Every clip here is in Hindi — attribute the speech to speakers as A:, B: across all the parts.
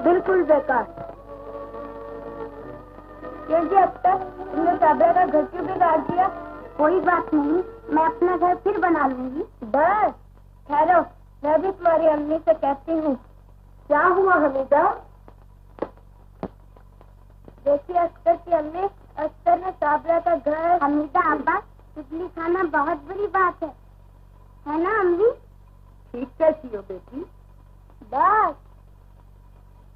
A: बिल्कुल बेकार। जी अख्तर, तुमने साबरा का घर क्यों बिगाड़ दिया? कोई बात नहीं, मैं अपना घर फिर बना लूंगी। बस ठहरो, मैं भी तुम्हारी अम्मी से कहती हूँ। क्या हुआ हमीदा? देखिए अख्तर की अम्मी, अख्तर ने साबरा का घर। हमीदा अब्बा, इडली खाना बहुत बड़ी बात है ना अम्मी? ठीक कैसी हो बेटी? बस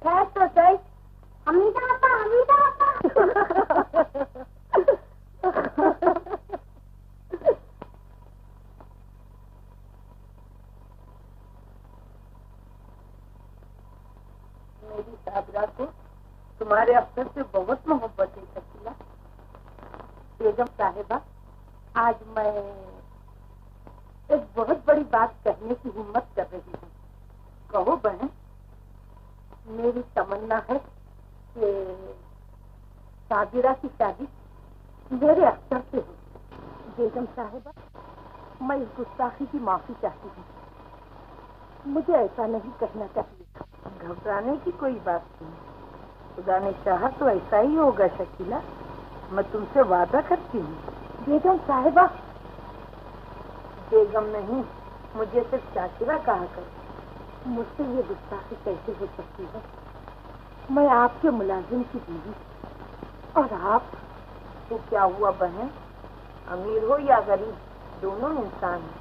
A: खैर तो सही। हमीदा अब्बा, हमीदा अब्बा। मेरी साबरा को तुम्हारे अफसर से बहुत मोहब्बत है शकीला। बेगम साहिबा, आज मैं एक बहुत बड़ी बात कहने की हिम्मत कर रही हूँ। कहो बहन। मेरी तमन्ना है कि साबिरा की शादी मेरे अफसर से हो। बेगम साहिबा, मैं इस गुस्ताखी की माफी चाहती हूँ। मुझे ऐसा नहीं कहना चाहिए था। घबराने की कोई बात नहीं, खुदा ने चाहा तो ऐसा ही होगा शकीला। मैं तुमसे वादा करती हूँ। बेगम साहिबा। बेगम नहीं, मुझे सिर्फ शाकिरा कहा कर। मुझसे ये गुस्ताखी कैसे हो सकती है? मैं आपके मुलाजिम की बीवी, और आप तो क्या हुआ बहन? अमीर हो या गरीब, दोनों इंसान हैं।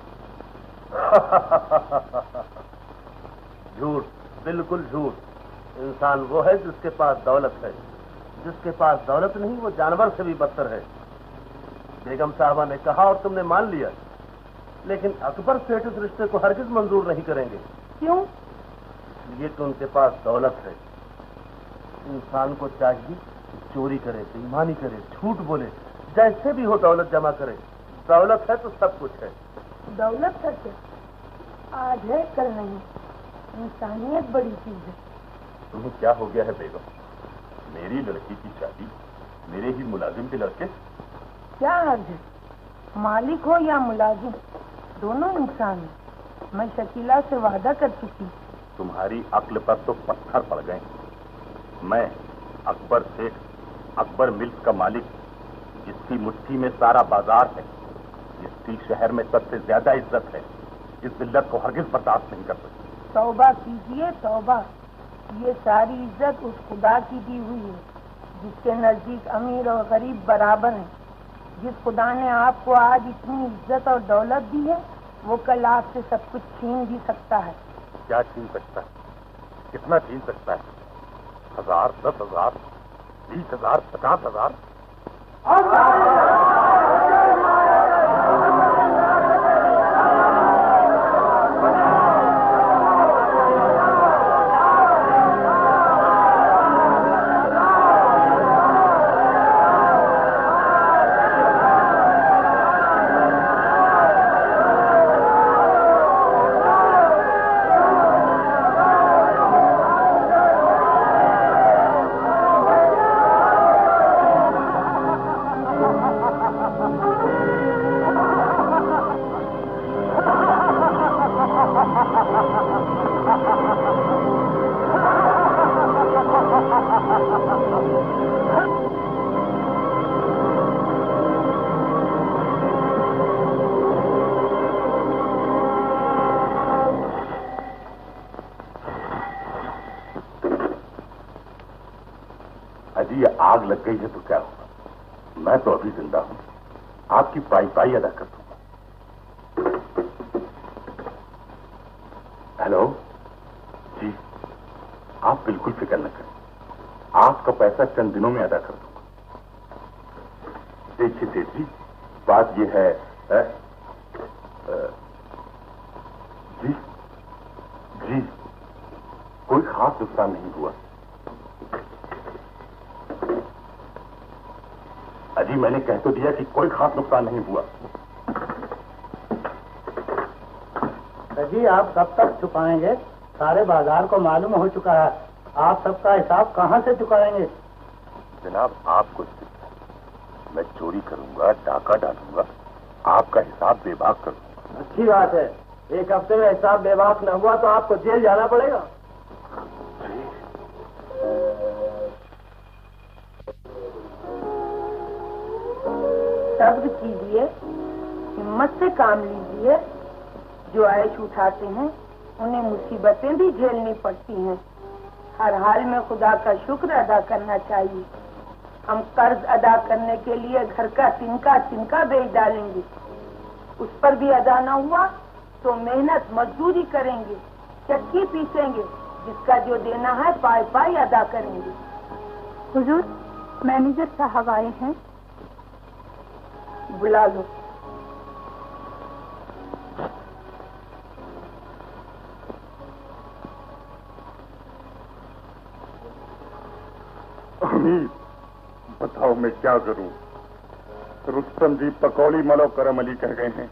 B: झूठ, बिल्कुल झूठ। इंसान वो है जिसके पास दौलत है। जिसके पास दौलत नहीं वो जानवर से भी बदतर है। बेगम साहबा ने कहा और तुमने मान लिया, लेकिन अकबर सेठ इस रिश्ते को हरगिज मंजूर नहीं करेंगे।
A: क्यों?
B: ये तो उनके पास दौलत है। इंसान को चाहिए चोरी करे, बेईमानी करे, झूठ बोले, जैसे भी हो दौलत जमा करे। दौलत है तो सब कुछ है।
A: दौलत है क्या? आज है कल नहीं। इंसानियत बड़ी चीज है।
B: तुम्हें क्या हो गया है बेगम? मेरी लड़की की शादी मेरे ही मुलाजिम के लड़के?
A: क्या अर्ज है? मालिक हो या मुलाजिम, दोनों इंसान हैं। मैं शकीला से वादा कर चुकी।
B: तुम्हारी अक्ल पर तो पत्थर पड़ गए। मैं अकबर सेठ, अकबर मिल्क का मालिक, जिसकी मुट्ठी में सारा बाजार है, जिसकी शहर में सबसे ज्यादा इज्जत है, इस जिल्लत को हरगिज बर्दाश्त नहीं कर सकती।
A: तौबा कीजिए तौबा। ये सारी इज्जत उस खुदा की दी हुई है जिसके नजदीक अमीर और गरीब बराबर हैं। जिस खुदा ने आपको आज इतनी इज्जत और दौलत दी है, वो कल आपसे सब कुछ छीन भी सकता है।
B: क्या छीन सकता है? कितना छीन सकता है? 1000, 10,000, 20,000, 50,000? अजी ये आग लग गई है तो क्या होगा? मैं तो अभी जिंदा हूं, आपकी पाई पाई अदा कर दूंगा। हेलो जी, आप बिल्कुल फिक्र न करें, आपका पैसा चंद दिनों में अदा कर दूंगा। देखिए सेठ जी, बात यह है जी जी, कोई खास नुकसान नहीं हुआ। अजी मैंने कह तो दिया कि कोई खास नुकसान नहीं हुआ।
C: जी आप कब तक चुकाएंगे? सारे बाजार को मालूम हो चुका है। आप सबका हिसाब कहाँ से चुकाएंगे?
B: जनाब आपको मैं चोरी करूंगा, डाका डालूंगा, आपका हिसाब बेबाक करूंगा।
C: अच्छी बात है। एक हफ्ते में हिसाब बेबाक न हुआ तो आपको जेल जाना पड़ेगा।
A: सब्र कीजिए, हिम्मत से काम लीजिए। जो आयश उठाते हैं उन्हें मुसीबतें भी झेलनी पड़ती हैं। हर हाल में खुदा का शुक्र अदा करना चाहिए। हम कर्ज अदा करने के लिए घर का तिनका तिनका बेच डालेंगे, उस पर भी अदा न हुआ तो मेहनत मजदूरी करेंगे, चक्की पीसेंगे, जिसका जो देना है पाई पाई अदा करेंगे।
D: हुजूर, मैनेजर साहब आए हैं।
A: बुला लो।
E: अमीर, बताओ मैं क्या करूं? रुस्तम जी पकौड़ी मलो करम अली कह गए हैं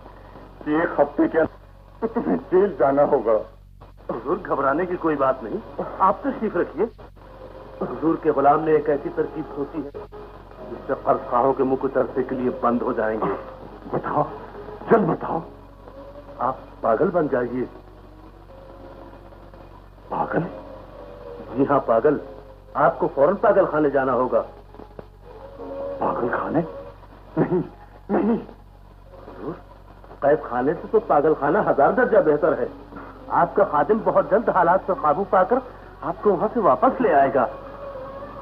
E: कि 1 हफ्ते के अंदर तो तुम्हें जेल जाना होगा।
B: हुजूर, घबराने की कोई बात नहीं, आप तशरीफ रखिए। हुजूर के गुलाम ने एक ऐसी तरकीब होती है जिससे फर्जखाहों के मुंह कुछ अरसे के लिए बंद हो जाएंगे।
E: बताओ, जल्द बताओ।
B: आप पागल बन जाइए।
E: पागल?
B: जी हाँ, पागल। आपको फौरन पागल खाने जाना होगा।
E: पागल खाने? नहीं नहीं।
B: कैद खाने से तो पागल खाना 1000 दर्जा बेहतर है। आपका खादिम बहुत जल्द हालात पर काबू पाकर आपको वहां से वापस ले आएगा।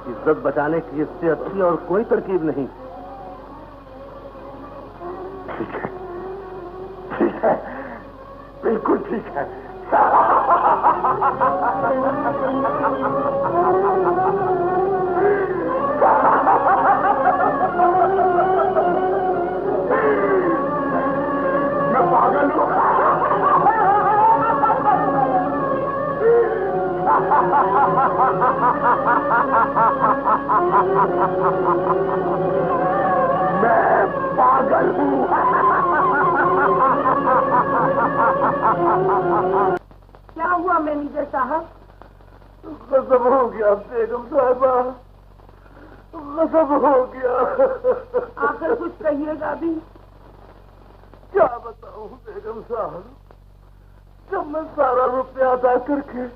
B: इज्जत बचाने की इससे अच्छी और कोई तरकीब नहीं।
E: ठीक है, ठीक है, बिल्कुल ठीक है। मैं पागल हूँ। मैं पागल हूँ।
A: क्या हुआ मैनेजर साहब?
B: गजब हो गया बेगम साहिबा, गजब हो गया।
A: आखिर कुछ कहिएगा भी।
B: क्या बताऊं बेगम साहब, जब मैं सारा रुपया अदा करके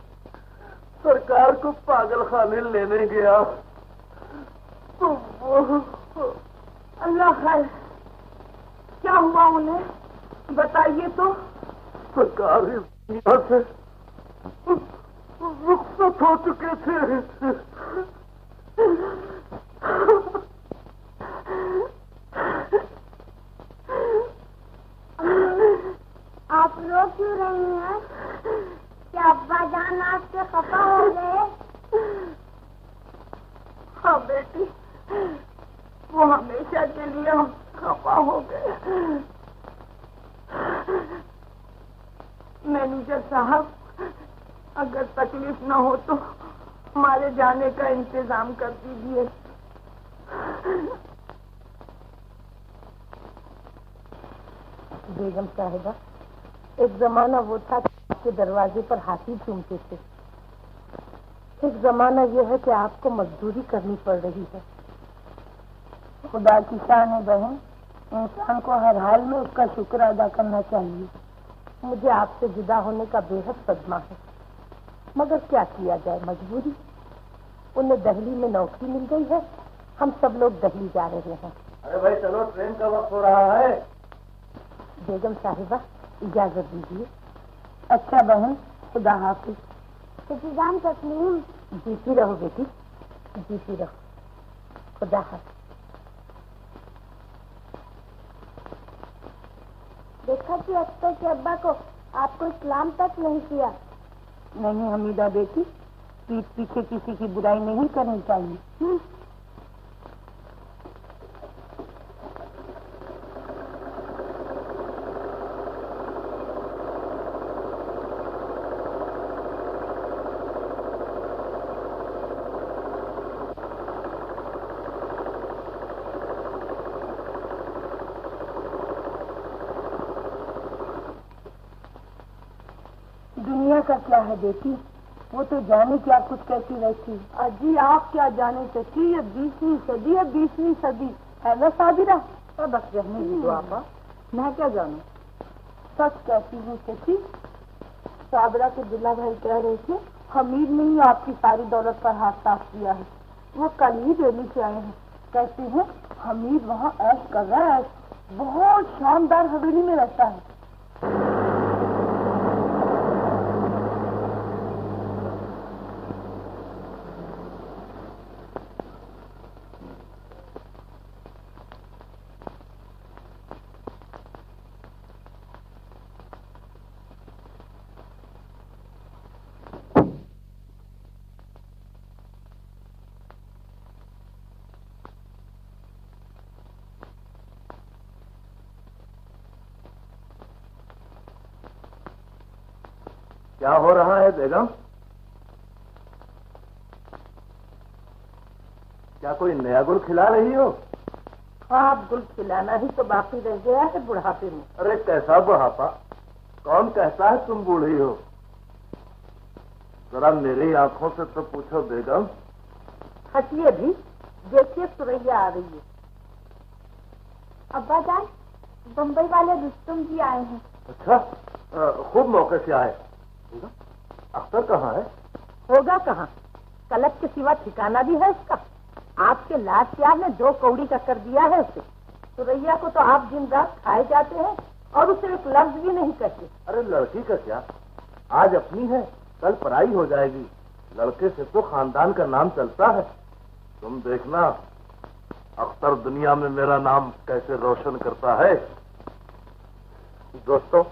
B: सरकार को पागल खाने लेने गया तो वो...
A: अल्लाह खैर, क्या हुआ उन्हें बताइए तो।
B: सरकार इस दुनिया से रुखसत हो चुके थे।
D: आप रो क्यों रही हैं? क्या अब्बा जान आपसे खफा हो गए?
A: हाँ बेटी, वो हमेशा के लिए हम खफा हो गए। मैनेजर साहब, अगर तकलीफ न हो तो हमारे जाने का इंतजाम कर दीजिए। बेगम साहिबा, एक जमाना वो था कि आपके दरवाजे पर हाथी चूमते थे। एक जमाना यह है कि आपको मजदूरी करनी पड़ रही है। खुदा की शान है बहन, इंसान को हर हाल में उसका शुक्र अदा करना चाहिए। मुझे आपसे जुदा होने का बेहद सदमा है, मगर क्या किया जाए, मजबूरी। उन्हें दिल्ली में नौकरी मिल गई है, हम सब लोग दिल्ली जा रहे हैं।
B: अरे भाई चलो, ट्रेन का वक्त हो रहा है।
A: बेगम साहिबा, इजाजत दीजिए। अच्छा बहन, खुदा हाफिज।
D: इंतजाम तस्लीम।
A: जीती रहो बेटी, जीती रहो। खुदा हाफिज।
D: देखा कि अख्तर के अब्बा को आपको इस्लाम तक नहीं किया।
A: नहीं हमीदा बेटी, पीठ पीछे किसी की बुराई नहीं करनी चाहिए। दुनिया का क्या है बेटी, वो तो जाने क्या कुछ कैसी रहती। अजी आप क्या जाने सकी, ये 20वीं सदी है, 20वीं सदी है ना साबिरा। बस रहने दीजिए आपा, मैं क्या जानू। सच कहती हूँ सची। साबिरा के दुल्ला भाई कह रहे थे हमीद ने ही आपकी सारी दौलत पर हाथ साफ किया है। वो कल ही दिल्ली से आए हैं, कहती हूँ हमीद वहाँ ऐश कर रहा है, बहुत शानदार हवेली में रहता है।
B: क्या हो रहा है बेगम? क्या कोई नया गुल खिला रही हो?
A: आप गुल खिलाना ही तो बाकी रह गया है बुढ़ापे में।
B: अरे कैसा बुढ़ापा? कौन कहता है तुम बूढ़ी हो? जरा मेरी आंखों से तो पूछो बेगम।
A: हटिए भी, देखिए सुरैया आ रही है।
D: अब्बा जान, बम्बई वाले रुस्तम जी आए हैं।
B: अच्छा, खूब मौके से आए। अख्तर कहाँ है?
A: होगा कहाँ, कलप के सिवा ठिकाना भी है इसका। आपके लाड प्यार ने 2 कौड़ी का कर दिया है उसे। सुरैया को तो आप दिन रात खाए जाते हैं और उसे एक लफ्ज भी नहीं कहते।
B: अरे लड़की का क्या, आज अपनी है कल पराई हो जाएगी। लड़के से तो खानदान का नाम चलता है। तुम देखना अख्तर दुनिया में मेरा नाम कैसे रोशन करता है।
F: दोस्तों,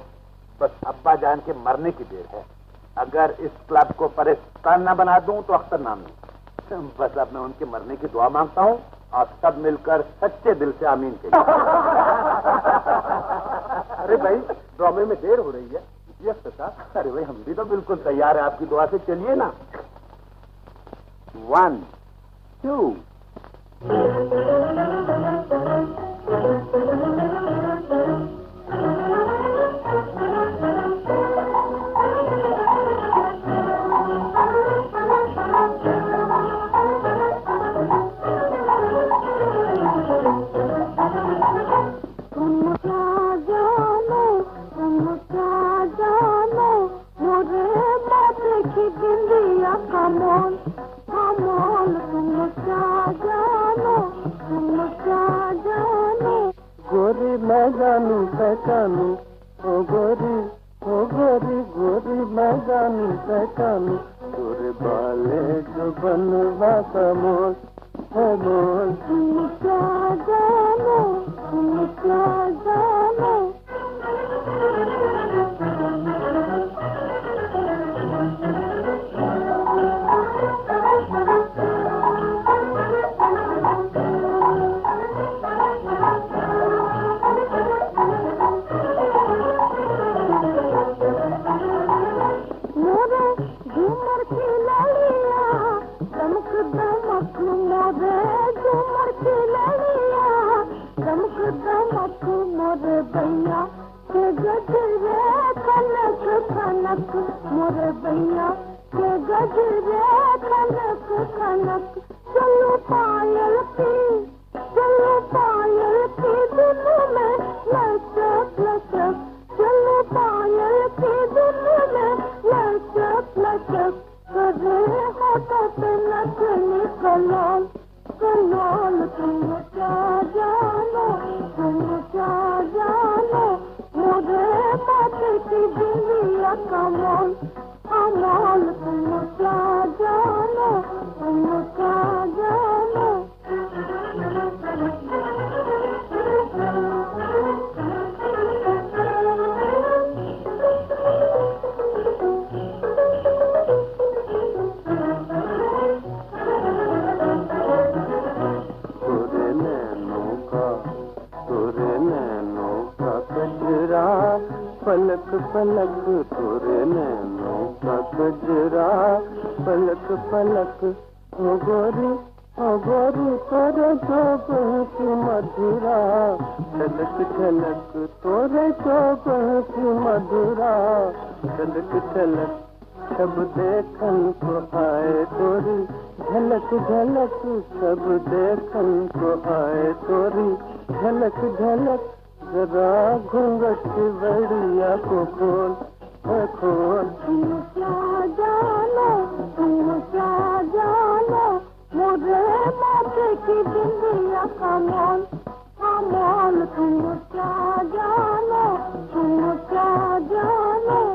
F: बस अब्बा जान के मरने की देर है। अगर इस क्लब को परेशान न बना दूं तो अख्तर नाम नहीं। बस अब मैं उनके मरने की दुआ मांगता हूं और सब मिलकर सच्चे दिल से आमीन कहिए। अरे भाई, ड्रामे में देर हो रही है। जी अख्तर साहब। अरे भाई, हम भी तो बिल्कुल तैयार है आपकी दुआ से। चलिए ना। 1 2
C: गोरी मैं जानू पहचानू, ओ गोरी गोरी मैं जानू पहचानू। गोरे बाले जो बनवा का मोल है मोल। तुम क्या जानो, तुम क्या जानो। मोरे भैया के गजरे खनक खनक, मोरे भैया के गजरे खनक खनक। चलो पायल की धुन में लचक लचक। चलो पायल की धुन में लचक लचक। करे होठों पे नचने कलोल कलोल। तुम क्या जानो, तुम क्या जानो। मुझे माथे की दुनिया का मोल अमोल। तुम क्या जानो, तुम क्या जानो। पलक पलक तोरे नैनों का गजरा, पलक पलक। ओ गोरी तोरे जोगों की मधुरा। झलक झलक तोरे जोगों की मधुरा। झलक झलक सब देखन को आए तोरी। झलक झलक सब देखन को आए तोरी। झलक झलक जरा घूंघट बढ़िया को खोल खोल। तुम क्या जानो, तुम क्या जानो। मुझे माथे की
D: बिंदिया का मोल तुम क्या जानो, तुम क्या जानो।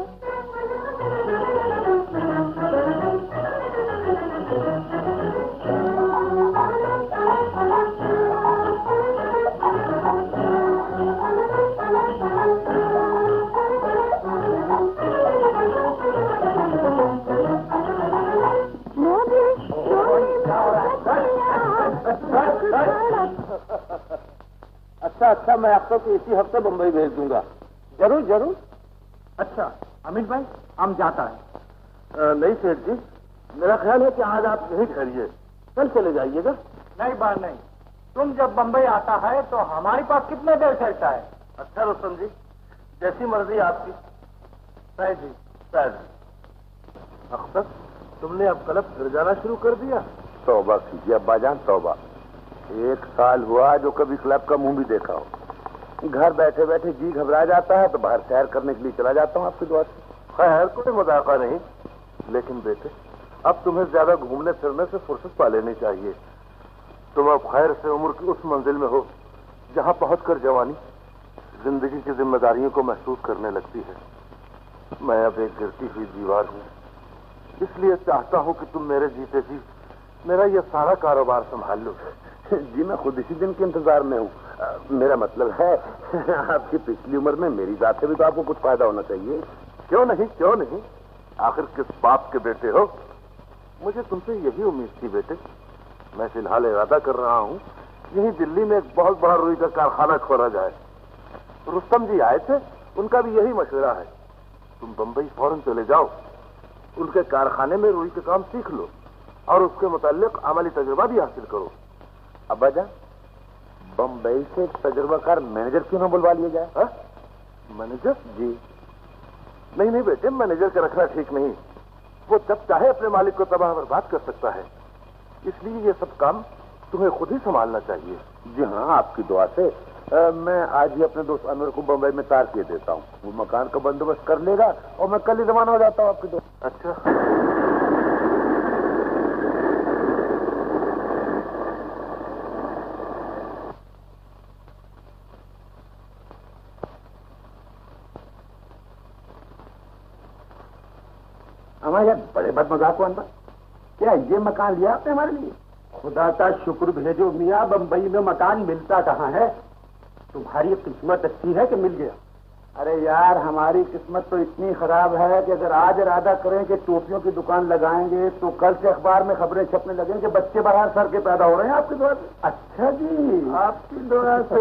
F: अच्छा, मैं आपको तो इसी हफ्ते बंबई भेज दूंगा।
C: जरूर जरूर। अच्छा अमित भाई, हम जाता है।
B: नहीं सेठ जी, मेरा ख्याल है कि आज आप यहीं ठहरिए, कल चले जाइएगा।
C: नहीं बात नहीं, तुम जब बंबई आता है तो हमारे पास कितने देर चलता है?
B: अच्छा रुस्तम जी, जैसी मर्जी आपकी।
C: सही जी।
B: शायद अख्तर, तुमने अब क्लब फिर जाना शुरू कर दिया?
F: तौबा कीजिए अब्बाजान, तौबा। 1 साल हुआ जो कभी क्लब का मुंह भी देखा हो। घर बैठे बैठे जी घबरा जाता है तो बाहर सैर करने के लिए चला जाता हूँ आपकी दुआ से।
B: खैर, कोई मजाका नहीं, लेकिन बेटे अब तुम्हें ज्यादा घूमने फिरने से फुर्सत पा लेनी चाहिए। तुम अब खैर से उम्र की उस मंजिल में हो जहाँ पहुंचकर जवानी जिंदगी की जिम्मेदारियों को महसूस करने लगती है। मैं अब एक गिरती हुई दीवार हूँ, इसलिए चाहता हूँ कि तुम मेरे जीते जी मेरा यह सारा कारोबार संभाल लो।
F: जी मैं खुद इसी दिन के इंतजार में हूँ। मेरा मतलब है आपकी पिछली उम्र में मेरी जात से भी तो आपको कुछ फायदा होना चाहिए।
B: क्यों नहीं, क्यों नहीं, आखिर किस बाप के बेटे हो। मुझे तुमसे यही उम्मीद थी बेटे। मैं फिलहाल इरादा कर रहा हूँ यहीं दिल्ली में एक बहुत बड़ा रुई का कारखाना खोला जाए। रुस्तम जी आए थे, उनका भी यही मशवरा है। तुम बंबई फौरन चले जाओ, उनके कारखाने में रुई का काम सीख लो और उसके मुताल्लिक अमली तजुर्बा भी हासिल करो।
F: अब्बाजान, बंबई से तजुर्बाकार मैनेजर क्यों ना बुलवा लिया जाए?
B: हा? मैनेजर?
F: जी
B: नहीं नहीं बेटे, मैनेजर का रखना ठीक नहीं। वो जब चाहे अपने मालिक को तबाह बर्बाद कर सकता है, इसलिए ये सब काम तुम्हें खुद ही संभालना चाहिए।
F: जी हाँ, आपकी दुआ से मैं आज ही अपने दोस्त अनवर को बंबई में तार किए देता हूँ। वो मकान का बंदोबस्त कर लेगा और मैं कल ही रवाना हो जाता हूँ आपकी दुआ।
B: अच्छा,
F: हमारे बड़े बदमजाक हो अंदर। क्या ये मकान लिया आपने हमारे लिए?
C: खुदा का शुक्र भेजो मियाँ, बंबई में मकान मिलता कहाँ है। तुम्हारी किस्मत अच्छी है कि मिल गया।
F: अरे यार, हमारी किस्मत तो इतनी खराब है कि अगर आज इरादा करें कि टोपियों की दुकान लगाएंगे तो कल से अखबार में खबरें छपने लगेंगे कि बच्चे बाहर सर के पैदा हो रहे हैं आपकी दुआ से।
C: अच्छा जी,
F: आपकी दुआ से।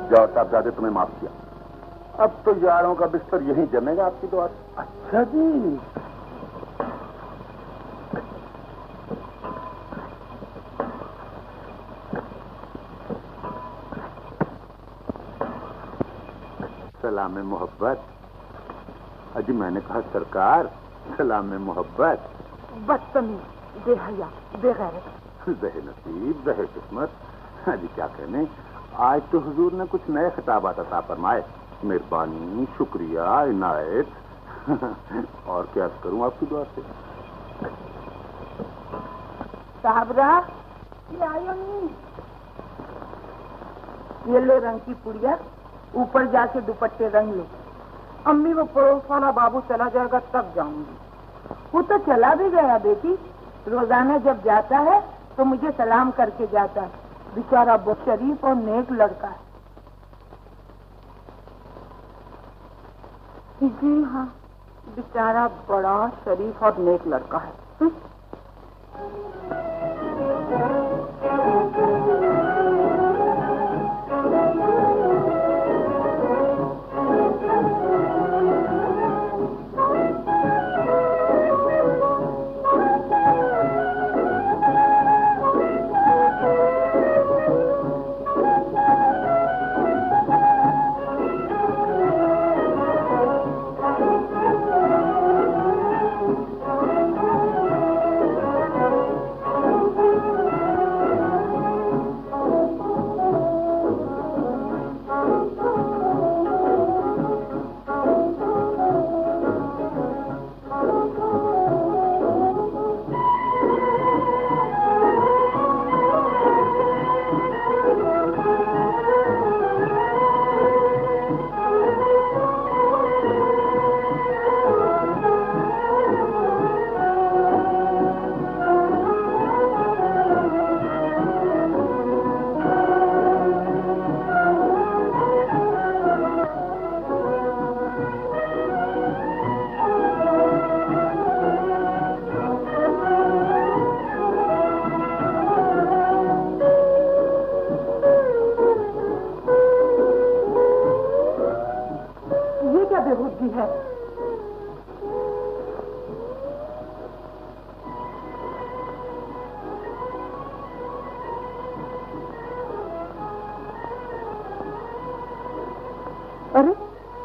F: जाओ साहबजादे, तुम्हें माफ किया। अब तो यारों का बिस्तर यहीं जमेगा आपकी दुआ से।
C: अच्छा जी।
F: सलाम मोहब्बत। अजी मैंने कहा सरकार, सलाम मोहब्बत।
A: बदतमीज, बेहया, बेगैरत।
F: बेनसीब, बेकिस्मत। अजी क्या कहने, आज तो हुजूर ने कुछ नए खिताबात अता फरमाए। मेहरबानी, शुक्रिया, इनायत। और क्या करूं आपकी दुआ से।
A: साहबरा, ये आयो नहीं। ये लो रंग की पुड़िया, ऊपर जाके दुपट्टे रंग लो। अम्मी वो पड़ोस वाला बाबू चला जाएगा तब जाऊंगी। वो तो चला भी गया बेटी, रोजाना जब जाता है तो मुझे सलाम करके जाता है। बेचारा बहुत शरीफ और नेक लड़का है। जी हाँ, बेचारा बड़ा शरीफ और नेक लड़का है।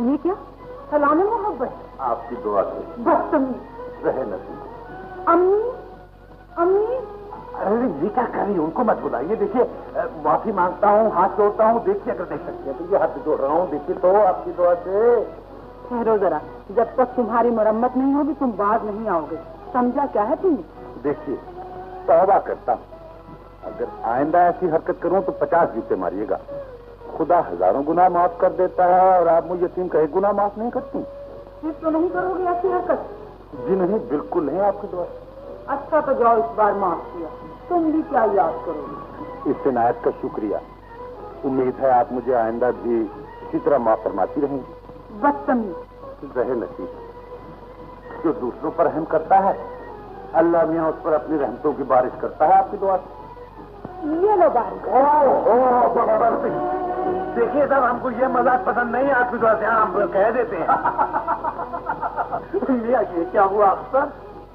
A: ये क्या? सलाम मोहब्बत।
F: आपकी दुआ से।
A: बदतमीज।
F: रहे नसीब।
A: अम्मी, अम्मी।
F: अरे ये क्या कर रही है? उनको मत बुलाइए। देखिए माफी मांगता हूँ, हाथ जोड़ता हूँ। देखिए अगर देख सकते हैं तो ये हाथ जोड़ रहा हूँ। देखिए तो आपकी दुआ से।
A: ठहरो जरा, जब तक तुम्हारी मरम्मत नहीं होगी तुम बाहर नहीं आओगे, समझा? क्या है तुम?
F: देखिए तौबा करता हूँ, अगर आइंदा ऐसी हरकत करूं तो 50 जूते मारिएगा। खुदा हजारों गुनाह माफ कर देता है और आप मुझे यतीम का एक गुनाह माफ नहीं करती।
A: फिर तो नहीं करोगे ऐसी हरकत?
F: जी नहीं, बिल्कुल नहीं। आपकी दुआ।
A: अच्छा तो जाओ, इस बार माफ किया, तुम भी क्या याद करोगे?
F: इस इनायत का शुक्रिया। उम्मीद है आप मुझे आइंदा भी इसी तरह माफ फरमाती रहेंगी।
A: बदतमीज।
F: रहे नसीब, जो दूसरों पर रहम करता है अल्लाह मियाँ उस पर अपनी रहमतों की बारिश करता है। आपकी दुआ से।
A: ये लो बारिश।
F: देखिए साहब, हमको ये मजाक पसंद नहीं है। आपकी दुआ से हम कह देते हैं। ये क्या हुआ अक्सर?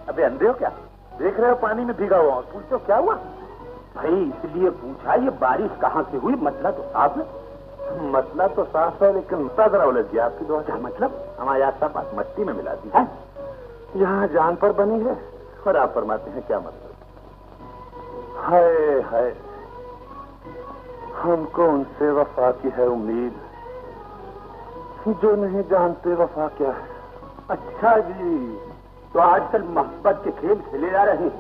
F: अबे अंधे हो क्या? देख रहे हो पानी में भीगा हुआ? पूछो क्या हुआ भाई? इसलिए पूछा ये बारिश कहाँ से हुई? मसला तो साफ है। मसला तो साफ है लेकिन जरा उलझ गया। आपकी दुआ क्या मतलब? हमारे आसपास मट्टी में मिला दी है, यहाँ जान पर बनी है और आप फरमाते हैं क्या मतलब? हाय हाय, हमको उनसे वफा की है उम्मीद जो नहीं जानते वफा क्या है। अच्छा जी, तो आजकल मोहब्बत के खेल खेले जा रहे हैं।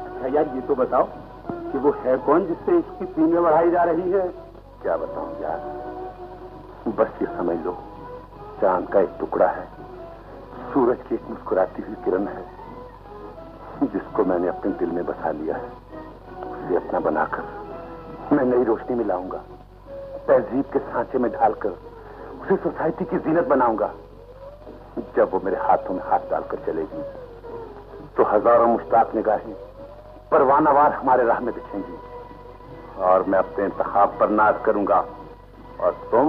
F: अच्छा यार ये तो बताओ कि वो है कौन जिससे इसकी सीने बढ़ाई जा रही है? क्या बताऊं यार, बस ये समझ लो चांद का एक टुकड़ा है, सूरज की एक मुस्कुराती हुई किरण है जिसको मैंने अपने दिल में बसा लिया है। उसे अपना बनाकर मैं नई रोशनी में लाऊंगा, तहजीब के सांचे में ढालकर उसे सोसाइटी की जीनत बनाऊंगा। जब वो मेरे हाथों में हाथ डालकर चलेगी तो हजारों मुश्ताक निगाहें परवानावार हमारे राह में बिछेंगी और मैं अपने इंतखाब पर नाज करूंगा और तुम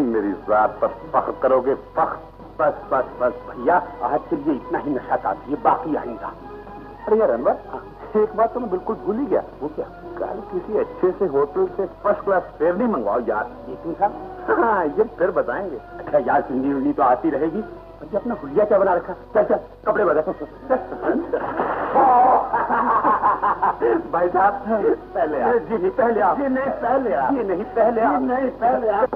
F: मेरी जात पर फख्र करोगे। फख्र। बस बस बस भैया, आज के लिए इतना ही नशा काफी है, बाकी आएगा। अरे यार अनवर, एक बात तो मैं बिल्कुल भूल ही गया। वो क्या? कल किसी अच्छे से होटल से फर्स्ट क्लास फेयर नहीं मंगवाओ यार। हाँ ये फिर बताएंगे। अच्छा यार, सुननी उन्नी तो आती रहेगी। अच्छा अपना हुलिया क्या बना रखा? चल चल कपड़े बदल। भाई साहब पहले आप। जी नहीं पहले आप। जी नहीं पहले आप। जी नहीं पहले आप। नहीं पहले आप।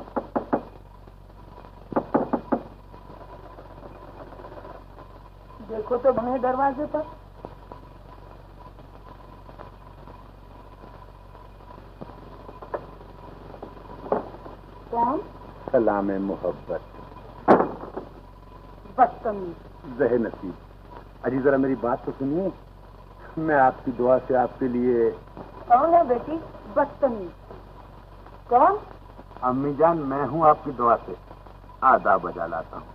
A: देखो तो बने दरवाजे पर। कौन?
F: सलाम मोहब्बत।
A: बदतमीज।
F: रहे नसीब। अजी जरा मेरी बात तो सुनिए, मैं आपकी दुआ से आपके लिए।
A: कौन है बेटी? बदतमीज। कौन?
F: अम्मी जान, मैं हूँ आपकी दुआ से आदाब बजा लाता हूँ।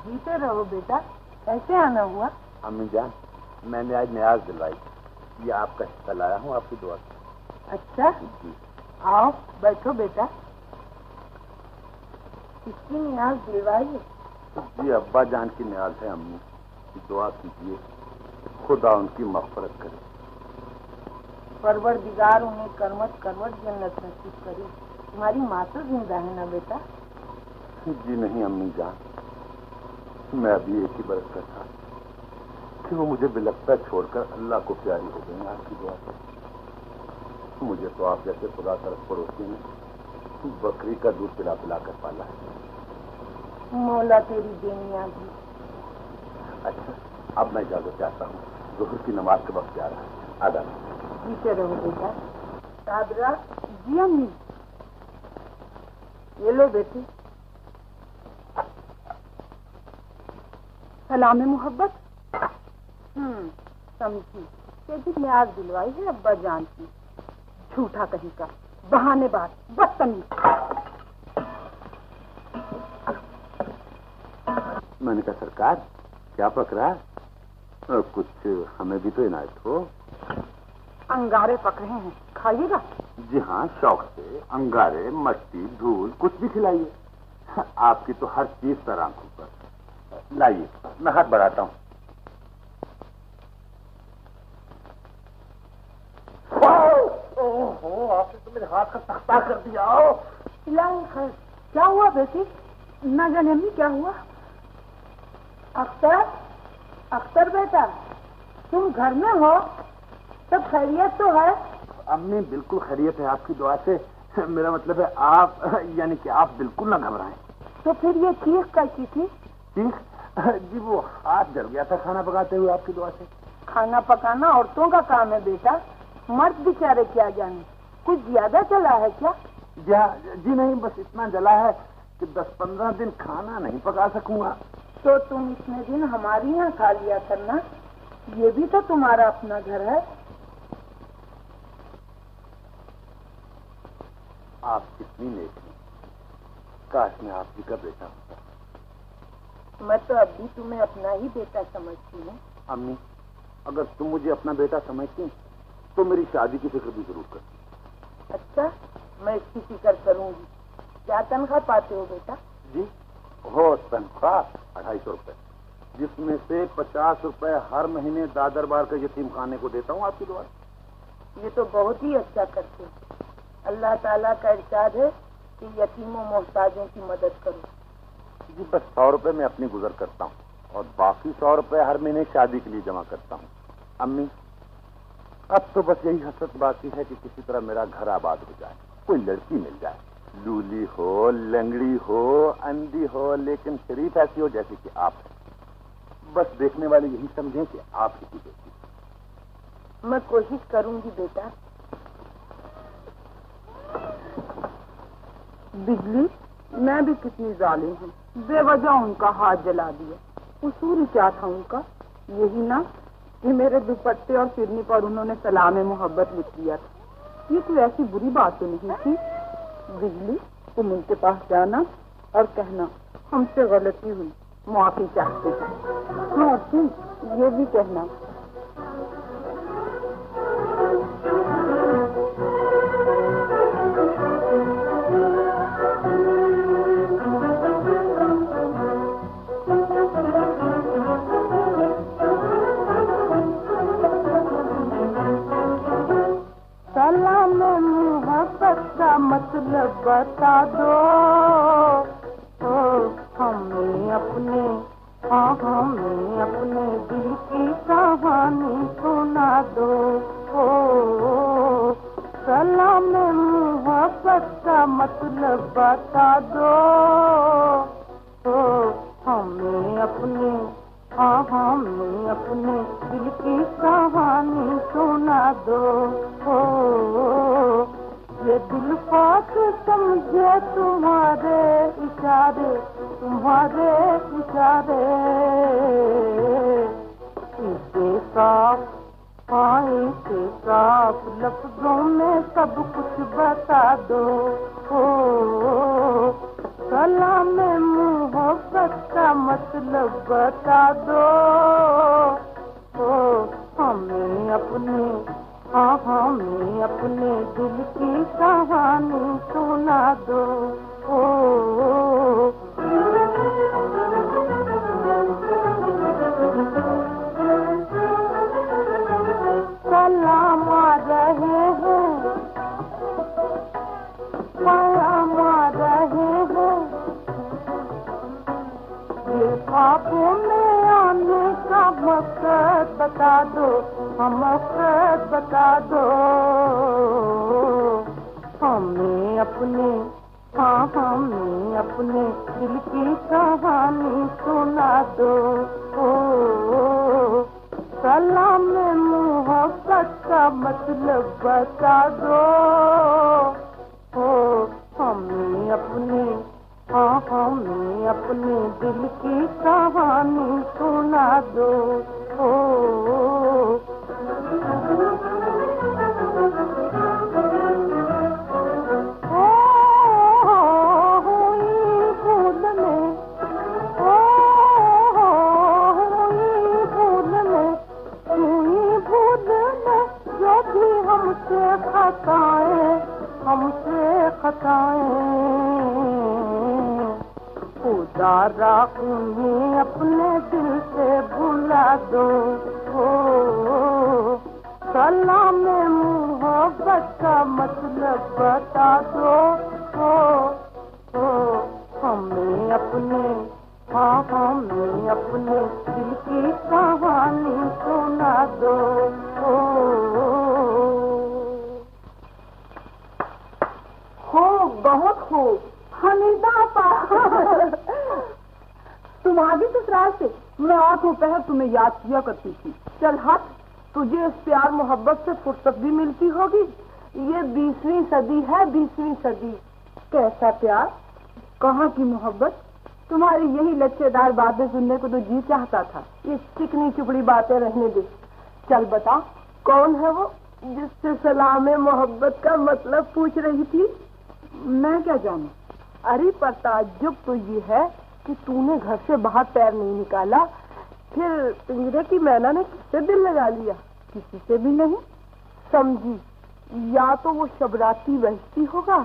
A: जीते रहो बेटा। कैसे आना हुआ?
F: अम्मी जान, मैंने आज न्याज दिलवाई, ये आपका हिस्सा लाया हूँ आपकी दुआ से।
A: अच्छा
F: जी।
A: आओ बैठो बेटा। किसकी न्याज दिलवाई है?
F: जी अब्बा जान की न्याज है अम्मी, दुआ कीजिए खुदा उनकी मग़फ़िरत करे।
A: परवरदिगार उन्हें करवट करवट जन्नत नसीब करे। तुम्हारी माँ तो जिंदा है ना बेटा?
F: जी नहीं अम्मी जान, मैं अभी एक ही बरस का था कि वो मुझे बिलखता छोड़कर अल्लाह को प्यारी हो गई। आपकी दुआ से मुझे तो आप जैसे खुदा तरफ पड़ोसी ने बकरी का दूध पिला पिला कर पाला है।
A: मौला तेरी बेनिया भी।
F: अच्छा अब मैं इजाजत चाहता हूँ, ज़ुहर की नमाज के वक्त जा रहा है। आदाब।
A: जीते रहो बेटा। सादरा। जी अम्मी। ये लो बेटी। सलाम मोहब्बत। समझी, तेरी न्याज दिलवाई है अब्बा जान की। झूठा कहीं का, बहानेबाज, बदतमीज।
F: मैंने कहा सरकार क्या पक रहा है? कुछ हमें भी तो इनायत हो।
A: अंगारे पक रहे हैं, खाइएगा?
F: जी हाँ, शौक से। अंगारे, मट्टी, धूल कुछ भी खिलाइए। आपकी तो हर चीज पर आंखों पर। लाइए मैं हाथ बढ़ाता हूँ। ओहो, आपसे
B: तो मेरे हाथ का तख्ता कर दिया। आओ।
A: क्या हुआ बेटी? ना जाने अम्मी क्या हुआ? अख्तर, अख्तर बेटा, तुम घर में हो? सब खैरियत तो है?
F: अम्मी बिल्कुल खैरियत है आपकी दुआ से। मेरा मतलब है आप, यानी कि आप बिल्कुल ना घबराएं।
A: तो फिर ये चीख कैसी थी?
F: चीख? जी वो हाथ जल गया था खाना पकाते हुए आपकी दुआ से।
A: खाना पकाना औरतों का काम है बेटा, मर्द बेचारे क्या जाने। कुछ ज्यादा चला है क्या?
F: जी नहीं, बस इतना जला है कि 10-15 दिन खाना नहीं पका सकूंगा।
A: तो तुम इतने दिन हमारे यहाँ खा लिया करना, ये भी तो तुम्हारा अपना घर है।
F: आप कितनी नेक हैं, काश मैं आप जी का बेटा होता।
A: मैं तो अभी तुम्हें अपना ही बेटा समझती हूँ।
F: अम्मी, अगर तुम मुझे अपना बेटा समझती तो मेरी शादी की फिक्र भी जरूर करती।
A: अच्छा, मैं इसकी फिक्र करूंगी। क्या तनख्वाह पाते हो बेटा?
F: जी हो तनख्वाह 250 रुपए, जिसमें से 50 रुपए हर महीने दादर बार के यतीम खाने को देता हूँ आपकी दुआ।
A: ये तो बहुत ही अच्छा करते हो। अल्लाह ताला का इरशाद है कि यतीमों मोहताजों की मदद करो।
F: जी बस 100 रुपए मैं अपनी गुजर करता हूँ और बाकी 100 रुपए हर महीने शादी के लिए जमा करता हूँ। अम्मी, अब तो बस यही हसरत बाकी है कि किसी तरह मेरा घर आबाद हो जाए, कोई लड़की मिल जाए, लूली हो, लंगड़ी हो, अंधी हो, लेकिन शरीफ ऐसी हो जैसी कि आप है। बस देखने वाले यही समझें कि आप ही की बेटी।
A: मैं कोशिश करूंगी बेटा। बिजली, मैं भी कितनी जालिम हूँ, बेवजह उनका हाथ जला दिया। उसूल क्या था उनका? यही ना कि मेरे दुपट्टे और सिरनी पर उन्होंने सलाम मोहब्बत लिख दिया था। ये कोई ऐसी बुरी बात तो नहीं थी। बिजली, तुम उनके पास जाना और कहना हमसे गलती हुई, माफी चाहते हैं। हाँ तुम ये भी कहना मतलब बता दो हमें अपने, हमें अपने दिल की कहानी सुना दो। सलाम मोहब्बत का मतलब बता दो हमें अपने, हमें अपने दिल की कहानी सुना दो। ये दिल बात समझे तुम्हारे इशारे, तुम्हारे इशारे। इसे साफ, इसे साफ लफ्जों में सब कुछ बता दो। सलाम मोहब्बत का मतलब बता दो हमें अपने, हमें अपने दिल की कहानी सुना दो। सलाम आ रहे हैं, सलाम आ रहे हैं, ये ख्वाबों में आने का मकसद बता दो, हम मकसद बता दो हमें अपने, हमें अपने दिल की कहानी सुना दो। सलाम मोहब्बत का मतलब बता दो हमें अपने, हमें अपने दिल की कहानी सुना दो। हमसे खताएं खुदा उन्हें अपने दिल से भुला दो। सलाम मोहब्बत मोहब्बत का मतलब बता दो, हमें अपने, हाँ हमें अपने दिल की कहानी सुना दो। खूब, बहुत खूब। हमीदा तुम आगे ससुराल से? मैं आठों पहर तुम्हें याद किया करती थी। चल हट, तुझे इस प्यार मोहब्बत से फुर्सत भी मिलती होगी। ये 20वीं सदी है, 20वीं सदी। कैसा प्यार, कहाँ की मोहब्बत? तुम्हारी यही लच्छेदार बातें सुनने को तो जी चाहता था। ये चिकनी चुपड़ी बातें रहने दे। चल बता, कौन है वो जिससे सलाम मोहब्बत का मतलब पूछ रही थी? मैं क्या जानूं? अरे पर ताज्जुब तो ये है कि तूने घर से बाहर पैर नहीं निकाला, फिर पिंजरे की मैना ने किससे दिल लगा लिया? किसी से भी नहीं। समझी, या तो वो शबराती बहती होगा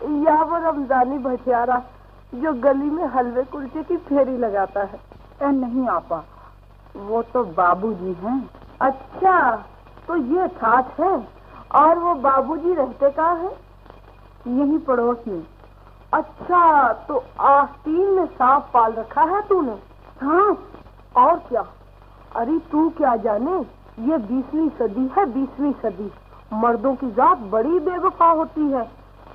A: या वो रमजानी भटियारा जो गली में हलवे कुलचे की फेरी लगाता है। नहीं आपा, वो तो बाबूजी हैं। अच्छा, तो ये ठाठ है। और वो बाबूजी रहते कहाँ हैं? यही पड़ोस में। अच्छा, तो आस्तीन में सांप पाल रखा है तूने? हाँ, और क्या? अरे तू क्या जाने, ये 20वीं सदी है, 20वीं सदी। मर्दों की जात बड़ी बेवफा होती है।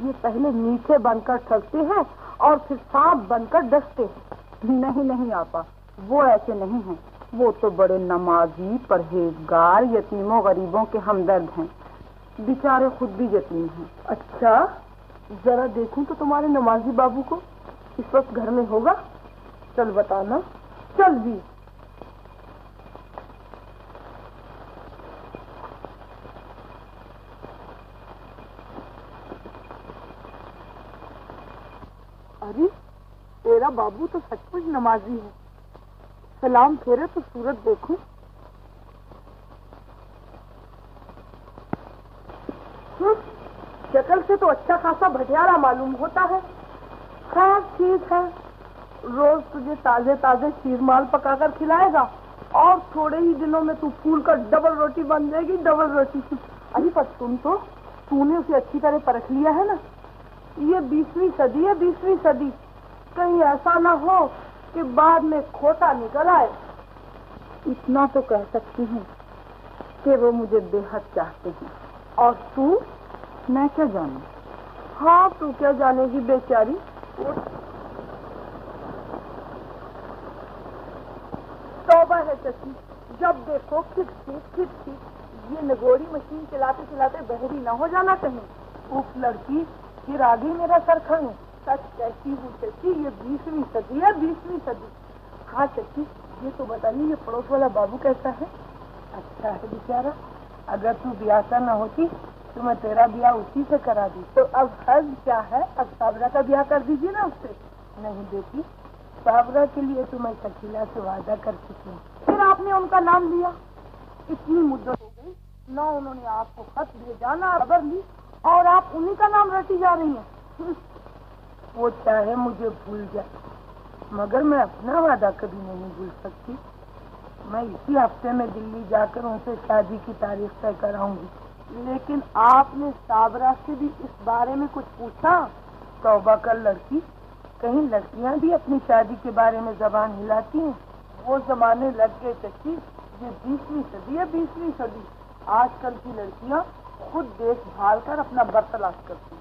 A: ये पहले मीठे बनकर ठगते हैं और फिर सांप बनकर डसते हैं। नहीं नहीं आपा, वो ऐसे नहीं हैं। वो तो बड़े नमाजी, परहेजगार, यतीमों गरीबों के हमदर्द हैं। बेचारे खुद भी यतीम हैं। अच्छा, जरा देखूं तो तुम्हारे नमाजी बाबू को। इस वक्त घर में होगा? चल बताना। चल भी। अरे तेरा बाबू तो सचमुच नमाजी है। सलाम फेरे तो सूरत देखूं। शक्ल से तो अच्छा खासा भटियारा मालूम होता है। खैर ठीक है, रोज तुझे ताजे ताजे शीरमाल पकाकर खिलाएगा और थोड़े ही दिनों में तू फूल कर डबल रोटी बन जाएगी, डबल रोटी। अरे पर सुन तो, तूने उसे अच्छी तरह परख लिया है ना? ये 20वीं सदी है, 20वीं सदी। कहीं ऐसा ना हो कि बाद में खोटा निकल आए। इतना तो कह सकती हूँ कि वो मुझे बेहद चाहते हैं। और तू? मैं क्या जानू? हाँ, तू क्या जानेगी बेचारी। तौबा है चची, जब देखो खिट। ये नगोरी मशीन चलाते चलाते बहरी ना हो जाना कहीं। उफ लड़की, फिर आ गई मेरा सरखंग। सच कहती हूँ चची, ये 20वीं सदी है, 20वीं सदी। हाँ चची, ये तो बताइए, ये पड़ोस वाला बाबू कैसा है? अच्छा है बेचारा। अगर तू ब्याह न होती तो मैं तेरा ब्याह उसी से करा दी। तो अब हर्ज क्या है? अब साबरा का ब्याह कर दीजिए ना उससे। नहीं बेटी, साबरा के लिए तो मैं शकीला से वादा कर चुकी हूँ। फिर आपने उनका नाम लिया? इतनी मुद्दत हो गई ना, उन्होंने आपको खत भेजा ना खबर ली, और आप उन्हीं का नाम रटी जा रही हैं। वो चाहे मुझे भूल जाए, मगर मैं अपना वादा कभी नहीं भूल सकती। मैं इसी हफ्ते में दिल्ली जाकर उनसे शादी की तारीख तय कराऊंगी। लेकिन आपने साबरा से भी इस बारे में कुछ पूछा? तौबा कर लड़की, कहीं लड़कियां भी अपनी शादी के बारे में जबान हिलाती हैं? वो जमाने लग गए चची। ये 20वीं सदी है, 20वीं सदी। आजकल की लड़कियां खुद देखभाल कर अपना बर तलाश करती।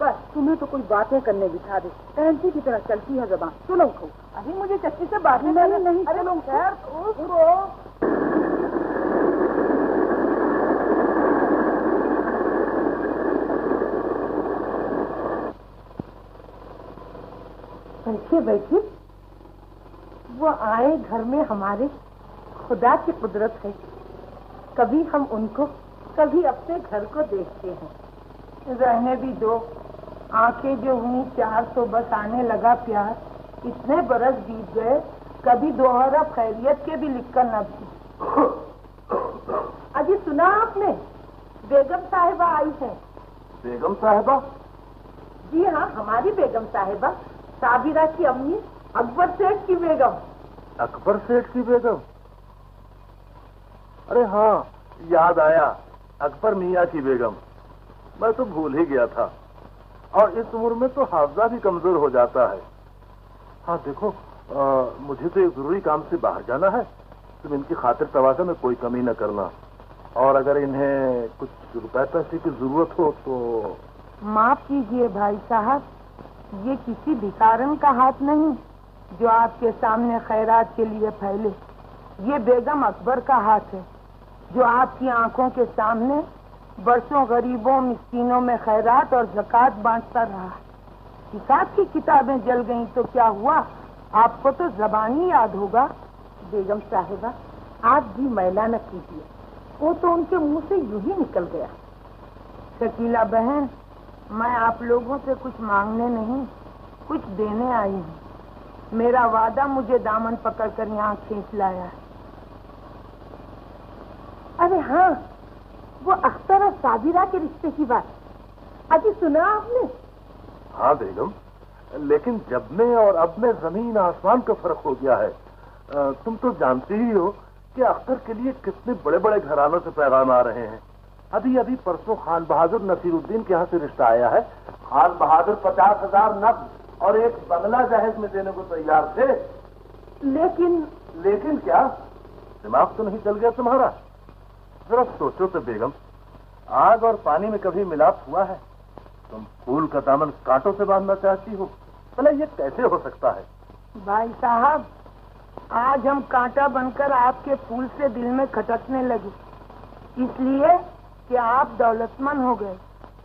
A: बस तुम्हें तो कोई बातें करने बिठा दे, टहलती की तरह चलती है जबान। चलो उठो। अरे मुझे चच्ची से बातें नहीं। चलो खैर बैठिए। वो आए घर में हमारे, खुदा की कुदरत है। कभी हम उनको, कभी अपने घर को देखते हैं। रहने भी दो, आंखें जो हुई चार तो बस आने लगा प्यार। इतने बरस बीत गए, कभी दोहरा खैरियत के भी लिखकर न भी। अजी सुना आपने? बेगम साहिबा आई है।
B: बेगम साहिबा?
A: जी हाँ, हमारी बेगम साहिबा, साबिरा की अम्मी, अकबर सेठ की बेगम।
B: अकबर सेठ की बेगम? अरे हाँ, याद आया, अकबर मियाँ की बेगम। मैं तो भूल ही गया था। और इस उम्र में तो हाफजा भी कमजोर हो जाता है। हाँ देखो, मुझे तो एक जरूरी काम से बाहर जाना है। तुम इनकी खातिर तवाज़ा में कोई कमी न करना, और अगर इन्हें कुछ रुपए पैसे की जरूरत हो तो।
A: माफ कीजिए भाई साहब, ये किसी भिखारन का हाथ नहीं जो आपके सामने खैरात के लिए फैले। ये बेगम अकबर का हाथ है जो आपकी आंखों के सामने बरसों गरीबों मिस्कीनों में खैरात और ज़कात बांटता रहा। हिसाब की किताबें जल गईं तो क्या हुआ, आपको तो ज़बानी याद होगा। बेगम साहिबा, आप भी मैला न कीजिए, वो तो उनके मुंह से यूं ही निकल गया। शकीला बहन, मैं आप लोगों से कुछ मांगने नहीं, कुछ देने आई हूँ। मेरा वादा मुझे दामन पकड़कर यहाँ खींच लाया है। अरे हाँ, वो अख्तर और साबिरा के रिश्ते की बात अभी सुना आपने?
B: हाँ बेगम, लेकिन जब में और अब में जमीन आसमान का फर्क हो गया है। तुम तो जानती ही हो कि अख्तर के लिए कितने बड़े बड़े घरानों से पैगाम आ रहे हैं। अभी अभी परसों खान बहादुर नसीरुद्दीन के यहाँ से रिश्ता आया है। खान बहादुर 50,000 नब्ज और एक बंगला जहेज में देने को तैयार थे। लेकिन क्या दिमाग तो नहीं चल गया तुम्हारा? जरा सोचो तो बेगम, आग और पानी में कभी मिलाप हुआ है? तुम फूल का दामन कांटों से बांधना चाहती हो, भला ये कैसे हो सकता है?
A: भाई साहब, आज हम कांटा बनकर आपके फूल से दिल में खटकने लगे, इसलिए कि आप दौलतमंद हो गए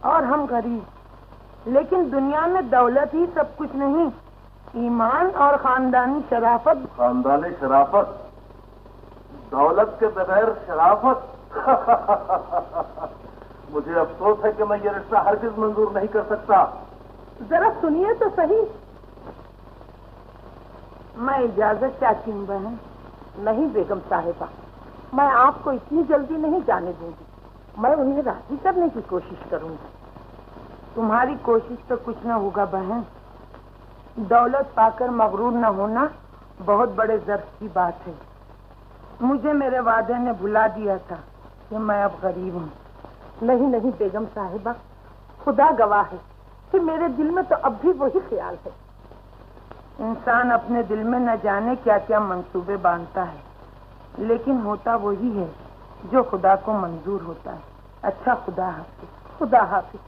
A: और हम गरीब। लेकिन दुनिया में दौलत ही सब कुछ नहीं, ईमान और खानदानी शराफत।
B: खानदानी शराफत? दौलत के बगैर शराफत? मुझे अफसोस है कि मैं ये रिश्ता हरगिज मंजूर नहीं कर सकता।
A: जरा सुनिए तो सही। मैं इजाजत चाहती हूँ बहन। नहीं बेगम साहिबा, मैं आपको इतनी जल्दी नहीं जाने दूंगी। मैं उन्हें राजी करने की कोशिश करूंगी। तुम्हारी कोशिश तो कुछ न होगा बहन। दौलत पाकर मगरूर न होना बहुत बड़े ज़र्फ की बात है। मुझे मेरे वादे ने भुला दिया था कि मैं अब गरीब हूँ। नहीं बेगम साहिबा, खुदा गवाह है कि मेरे दिल में तो अब भी वही ख्याल है। इंसान अपने दिल में न जाने क्या क्या मंसूबे बांधता है, लेकिन होता वही है जो खुदा को मंजूर होता है। अच्छा, खुदा हाफिज। खुदा हाफिज।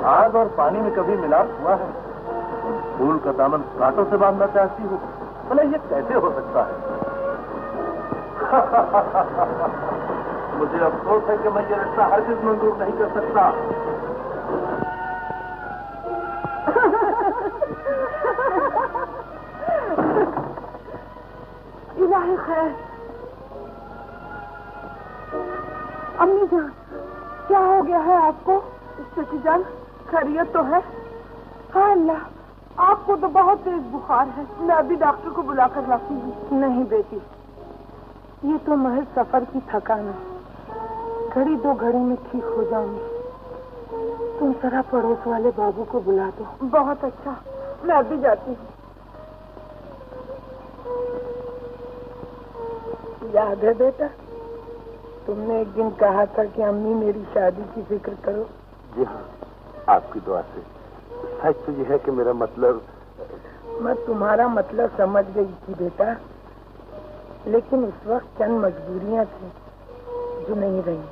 B: आग और पानी में कभी मिलाप हुआ है? फूल का दामन कांटों से बांधना चाहती हो, भला ये कैसे हो सकता है? मुझे अफसोस है कि मैं ये रिश्ता हरगिज मंजूर नहीं कर सकता।
A: इलाही खैर। अम्मी जान, क्या हो गया है आपको? सची जान, खैरियत तो है? हाँ अल्लाह, आपको तो बहुत तेज बुखार है। मैं अभी डॉक्टर को बुलाकर लाती हूँ। नहीं बेटी, ये तो महज सफर की थकान है। घड़ी दो घड़ी में ठीक हो जाऊंगी। तुम जरा पड़ोस वाले बाबू को बुला दो। बहुत अच्छा, मैं अभी जाती हूँ। याद है बेटा, तुमने एक दिन कहा था कि अम्मी मेरी शादी की फिक्र करो।
F: जी हाँ, आपकी दुआ से। सच तो यह है कि मेरा मतलब।
A: मैं तुम्हारा मतलब समझ गई थी बेटा, लेकिन उस वक्त चंद मजबूरियां थी जो नहीं रही।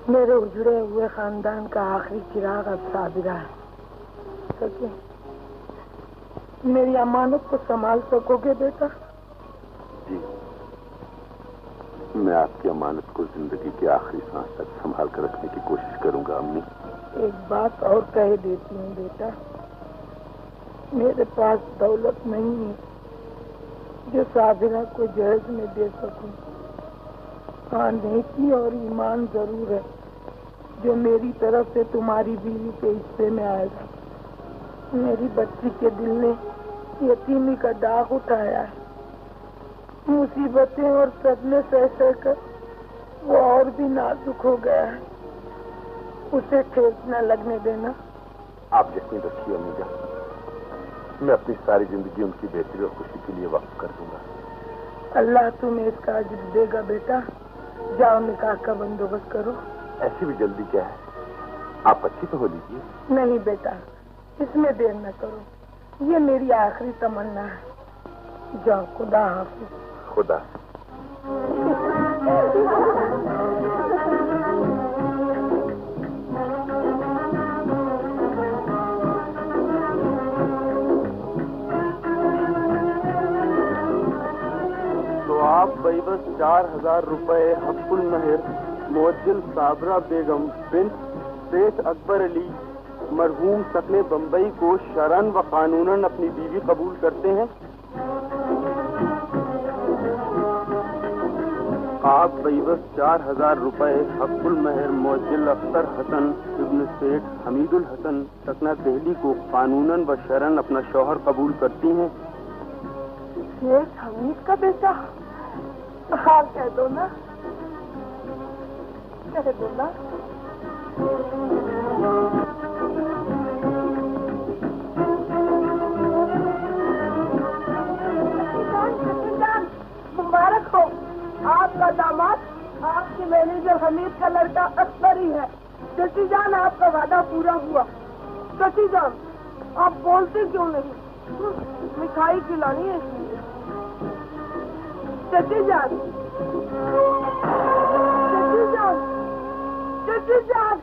A: मेरे उजड़े हुए खानदान का आखिरी चिराग अब साबिरा है। सके मेरी अमानत को संभाल सकोगे बेटा?
F: जी, मैं आपकी अमानत को जिंदगी की आखिरी सांस तक संभाल कर रखने की कोशिश करूंगा अम्मी।
A: एक बात और कह देती हूँ बेटा, मेरे पास दौलत नहीं है, जो साबिरा को जहेज में दे सकूं। हाँ, नेकी और ईमान जरूर है जो मेरी तरफ से तुम्हारी बीवी के हिस्से में आएगा। मेरी बच्ची के दिल ने यतीमी का दाग उठाया है। मुसीबतें और सदमे सह कर वो और भी नाजुक हो गया है। उसे ठेस न लगने देना।
F: आप यकीन रखिए अम्मी जान, मैं अपनी सारी जिंदगी उनकी बेहतरी और खुशी के लिए वक्फ कर दूंगा।
A: अल्लाह तुम्हें इसका अजर देगा बेटा। जाओ निकाह का बंदोबस्त करो।
F: ऐसी भी जल्दी क्या है, आप अच्छी तो हो लीजिए।
A: नहीं बेटा, इसमें देर न करो। ये मेरी आखिरी तमन्ना है। जाओ, खुदा हाफिज।
F: खुदा।
G: तो आप बस 4000 रुपए हक़ुल महर मुअज्जल साबरा बेगम बिन सेठ अकबर अली मरहूम सकले बम्बई को शरन व कानूनन अपनी बीवी कबूल करते हैं। आप बस 4000 रुपए हक़ुल महर मुअज्जल अख्तर हसन इब्न सेठ हमीदुल हसन सकना दिल्ली को कानूनन व शरन अपना शौहर कबूल करती हैं।
A: शेख हमीद का बेटा? हाँ, कह दो ना, कह दो ना। मुबारक हो, आपका दामाद आपके मैनेजर हमीद का लड़का अख्तर ही है। चची जान, आपका वादा पूरा हुआ। चची जान, आप बोलते क्यों नहीं? मिठाई खिलानी है इसलिए। चची जान, चची जान, चची जान,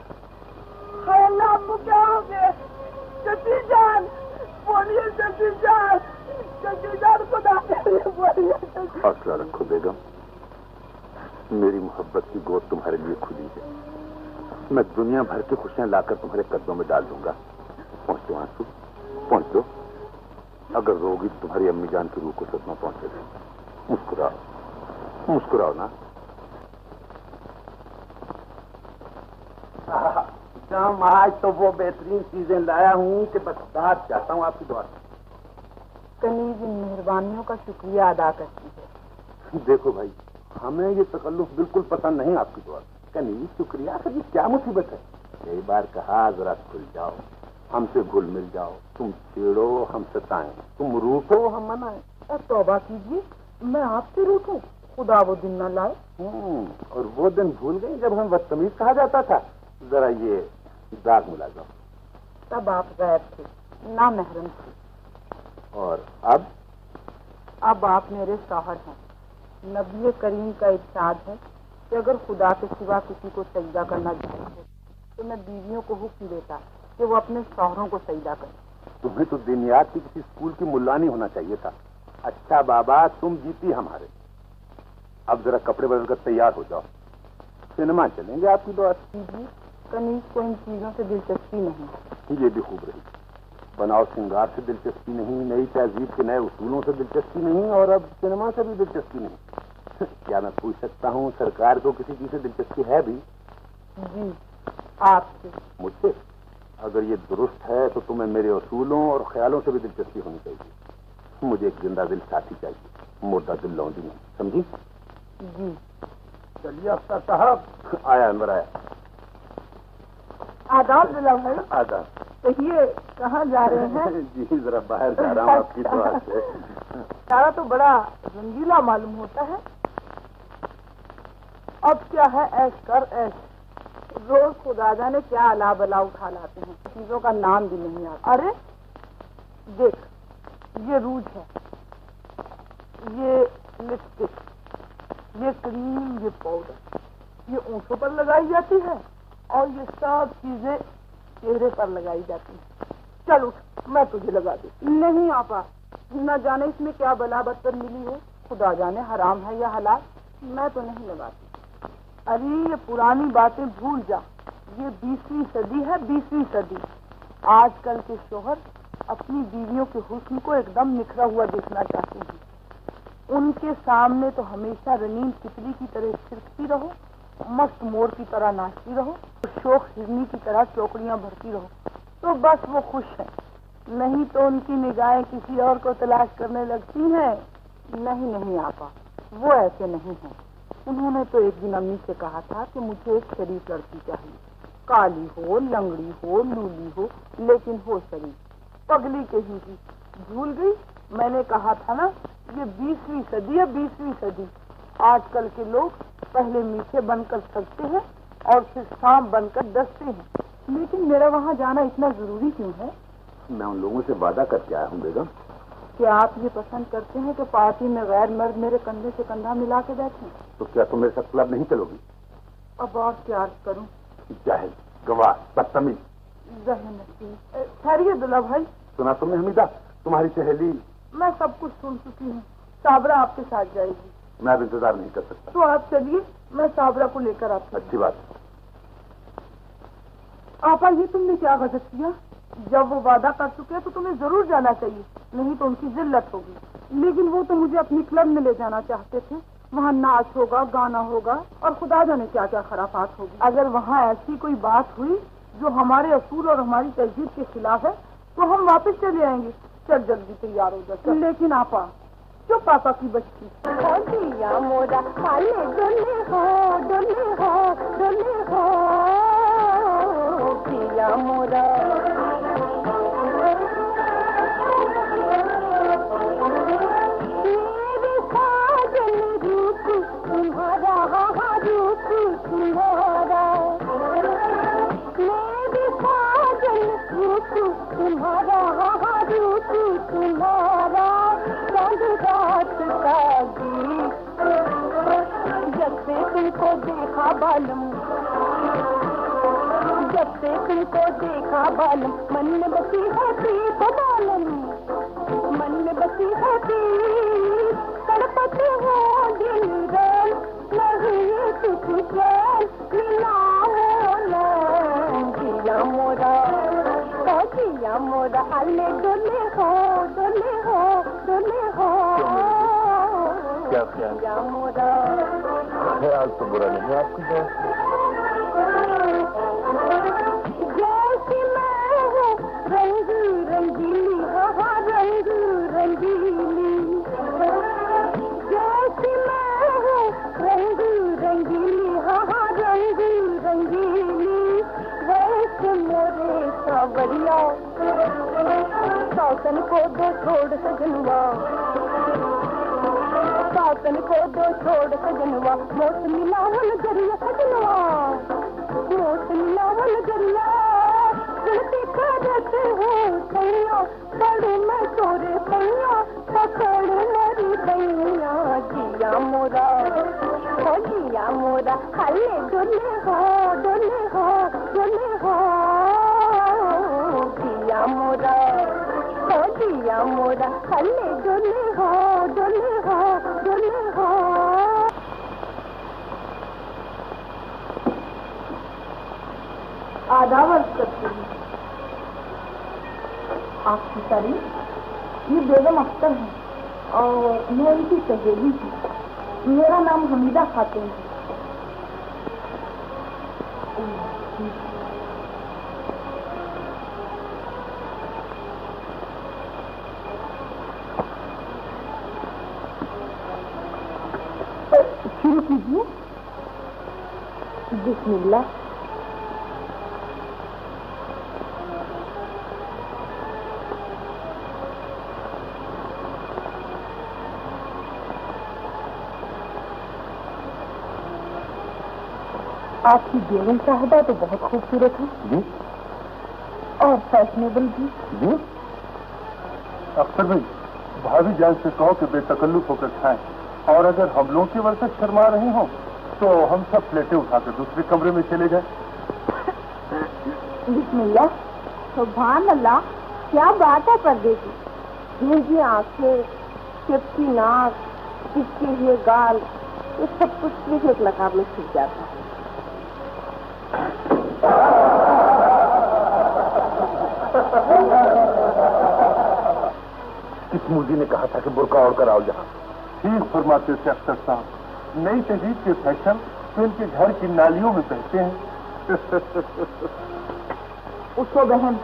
A: हाय अल्लाह, आपको क्या हो गया? चची जान, बोलिए चची जान, चची जान, खुदा बोलिए।
F: हौसला रखो बेगम, मेरी मोहब्बत की गोद तुम्हारे लिए खुली है। मैं दुनिया भर की खुशियां लाकर तुम्हारे कदमों में डाल दूंगा। पहुंचो आंसू, पहुंचो। अगर रोगी तो तुम्हारी अम्मी जान की रूह को सदमा पहुंचेगा। मुस्कुराओ, मुस्कुराओ ना।
B: आज तो वो बेहतरीन चीजें लाया हूँ कि बस बात चाहता हूँ आपकी दुआ से।
A: कनीज इन मेहरबानियों का शुक्रिया अदा करती है।
F: देखो भाई, हमें ये तकल्लुफ बिल्कुल पसंद नहीं आपकी दुआ। कनीज शुक्रिया, ये क्या मुसीबत है? कई बार कहा जरा खुल जाओ, हमसे घुल मिल जाओ। तुम छेड़ो, हम सताएं, तुम रूठो, हम मनाएं।
A: तौबा कीजिए, मैं आपसे रूठूं? खुदा वो दिन न लाए।
F: और वो दिन भूल गई जब हम बदतमीज कहा जाता था? जरा ये दाग मिला जाओ।
A: तब आप गैर थे, ना महरम थे।
F: और अब
A: आप मेरे शौहर हैं। नबी करीम का इरशाद है कि अगर खुदा के सिवा किसी को सजदा करना चाहिए तो मैं बीवियों को हुक्म देता कि वो अपने शौहरों को सजदा करें।
F: तुम्हें तो दिनियात की किसी स्कूल की मुल्लानी होना चाहिए था। अच्छा बाबा, तुम जीती हमारे। अब जरा कपड़े बदलकर तैयार हो जाओ, सिनेमा चलेंगे आपकी दुआ से।
A: कनीज को इन चीजों से दिलचस्पी नहीं।
F: ये भी खूब रही। बनाव श्रृंगार से दिलचस्पी नहीं, नई तहजीब के नए उसूलों से दिलचस्पी नहीं, और अब सिनेमा से भी दिलचस्पी नहीं। क्या मैं पूछ सकता हूँ, सरकार को किसी चीज से दिलचस्पी है भी?
A: जी, आपसे।
F: मुझसे? अगर ये दुरुस्त है तो तुम्हें मेरे उसूलों और ख्यालों से भी दिलचस्पी होनी चाहिए। मुझे एक जिंदा दिल साथी चाहिए, मुर्दा दिल लौंडी नहीं, समझी?
A: जी।
B: चलिए अख्तर साहब।
F: आया, अंदर आया।
A: आदाब दिला भाई।
F: आदाब।
A: तो ये कहाँ जा रहे हैं?
F: जी जरा बाहर जा रहा हूँ आपकी दुआ से।
A: सारा तो बड़ा रंगीला मालूम होता है। अब क्या है, ऐश कर ऐश। रोज खुदा जाने क्या अला बला उठा लाते हैं, चीजों का नाम भी नहीं आता। अरे देख, ये रूज है, ये लिपस्टिक, ये क्रीम, ये पाउडर, ये ओंठों पर लगाई जाती है और ये सब चीजें चेहरे पर लगाई जाती है। चल उठ, मैं तुझे लगा दूं। नहीं आपा, न जाने इसमें क्या बला बदतर मिली हो, खुदा जाने हराम है या हलाल, मैं तो नहीं लगाती। अरे ये पुरानी बातें भूल जा, ये 20वीं सदी है, 20वीं सदी। आजकल के शोहर अपनी बीवियों के हुस्न को एकदम निखरा हुआ देखना चाहते हैं। उनके सामने तो हमेशा रंगीन तितली की तरह छिड़कती रहो, मस्त मोर की तरह नाचती रहो, शोक हिरनी की तरह चौकड़ियां भरती रहो, तो बस वो खुश है। नहीं तो उनकी निगाहें किसी और को तलाश करने लगती हैं। नहीं नहीं आपा, वो ऐसे नहीं है। उन्होंने तो एक दिन अम्मी से कहा था कि मुझे एक शरीफ लड़की चाहिए, काली हो, लंगड़ी हो, लूली हो, लेकिन हो शरीफ। पगली कहीं की भूल गई। मैंने कहा था ना, ये 20वीं सदी है, 20वीं सदी। आजकल के लोग पहले मीठे बनकर सजते हैं और फिर सांप बनकर डसते हैं। लेकिन मेरा वहाँ जाना इतना जरूरी क्यों है?
F: मैं उन लोगों से वादा करके आया हूँ बेगम।
A: क्या आप ये पसंद करते हैं कि पार्टी में गैर मर्द मेरे कंधे से कंधा मिला के बैठे?
F: तो क्या तुम मेरे साथ क्लब नहीं चलोगी?
A: अब और क्या करूँ?
F: जाहिल, गवार, बदतमीज।
A: ठहरिए दुल्हा भाई।
F: सुना तुमने हमीदा, तुम्हारी सहेली?
A: मैं सब कुछ सुन चुकी हूँ। साबरा आपके साथ जाएगी।
F: मैं अब इंतजार नहीं कर सकता।
A: तो आप चलिए, मैं साबरा को लेकर आती हूँ।
F: अच्छी बात।
A: आपा, ये तुमने क्या गलत किया? जब वो वादा कर चुके हैं तो तुम्हें जरूर जाना चाहिए, नहीं तो उनकी जिल्लत होगी। लेकिन वो तो मुझे अपनी क्लब में ले जाना चाहते थे। वहाँ नाच होगा, गाना होगा और खुदा जाने क्या क्या खराफात होगी। अगर वहाँ ऐसी कोई बात हुई जो हमारे असूल और हमारी तहजीब के खिलाफ है तो हम वापस चले आएंगे। चल जल्दी तैयार हो जा। लेकिन आपा, जो पापा की बच्ची मोरा डोले हो, डोले हो, डोले हो, पिया मोरा। मेरे साजन रूप तुम्हारा, रूप तुम्हारा, मेरे साजन रूप तुम्हारा, रूप तुम्हारा, रात का गीत। जब से तुमको देखा बालम, जब से तुमको देखा बालम, मन में बसी है प्रीत बालम, मन में बसी है प्रीत। तड़पते हो दिल रैन, नहीं तुझ चैन मिला हो नैन। जिया मोरा, जिया मोरा, अले डोले हो, डोले हो, डोले हो।
F: क्या ख्याल?
A: जिया मोरा,
F: ख्याल तो बुरा नहीं है आपकी।
A: जैसी मैं हूँ रंग रंगीली, हाँ रंग रंगीली, जैसी मैं हूँ रंग रंगीली, हाँ रंग रंगीली, वैसे मोरे सावरिया। सासन को दो छोड़ सजनवा, सासन को दो छोड़ सजनवा, मौसमी लावन जरिया सजनवा, मौसमी लावन जरिया। गलती करते हो सैया, बड़े मैं तोरे सैया, पकड़ मेरी दैया। जिया मोरा, हो जिया मोरा, हले डोले हो, डोले हो, डोले हो। जिया मोरा, हो जिया मोरा, हले डोले हो, डोले हो, डोले हो। आधा वर्ष करती हूँ। आपकी तारीफ, ये बेगम अख्तर है और मैं उनकी सहेली थी। मेरा नाम हमीदा खातून है। शुरू कीजिए। बिस्मिल्लाह। आपकी बेगम साहबा तो बहुत खूबसूरत है
E: जी,
A: और फैशनेबल भी।
E: जी। अख्तर भाई, भाभी जान से कहो कि बेतकल्लुफ होकर खाएं, और अगर हम लोगों की वजह से शर्मा रहे हो तो हम सब प्लेटें उठाकर दूसरे कमरे में चले जाएं।
A: बिस्मिल्लाह। सुभान अल्लाह, क्या बात है परदेसी। भेजी आंखें, चिपकी नाक, चिपके हुए गाल, ये सब कुछ एक नकाब में छुप जाता है।
F: किस मुर्गी ने कहा था कि बुर्का ओढ़ कर आओ यहाँ?
E: ठीक फरमाते थे अख्तर साहब। नई तहजीब के फैशन तो इनके घर की नालियों में बहते हैं।
A: उसको बहन,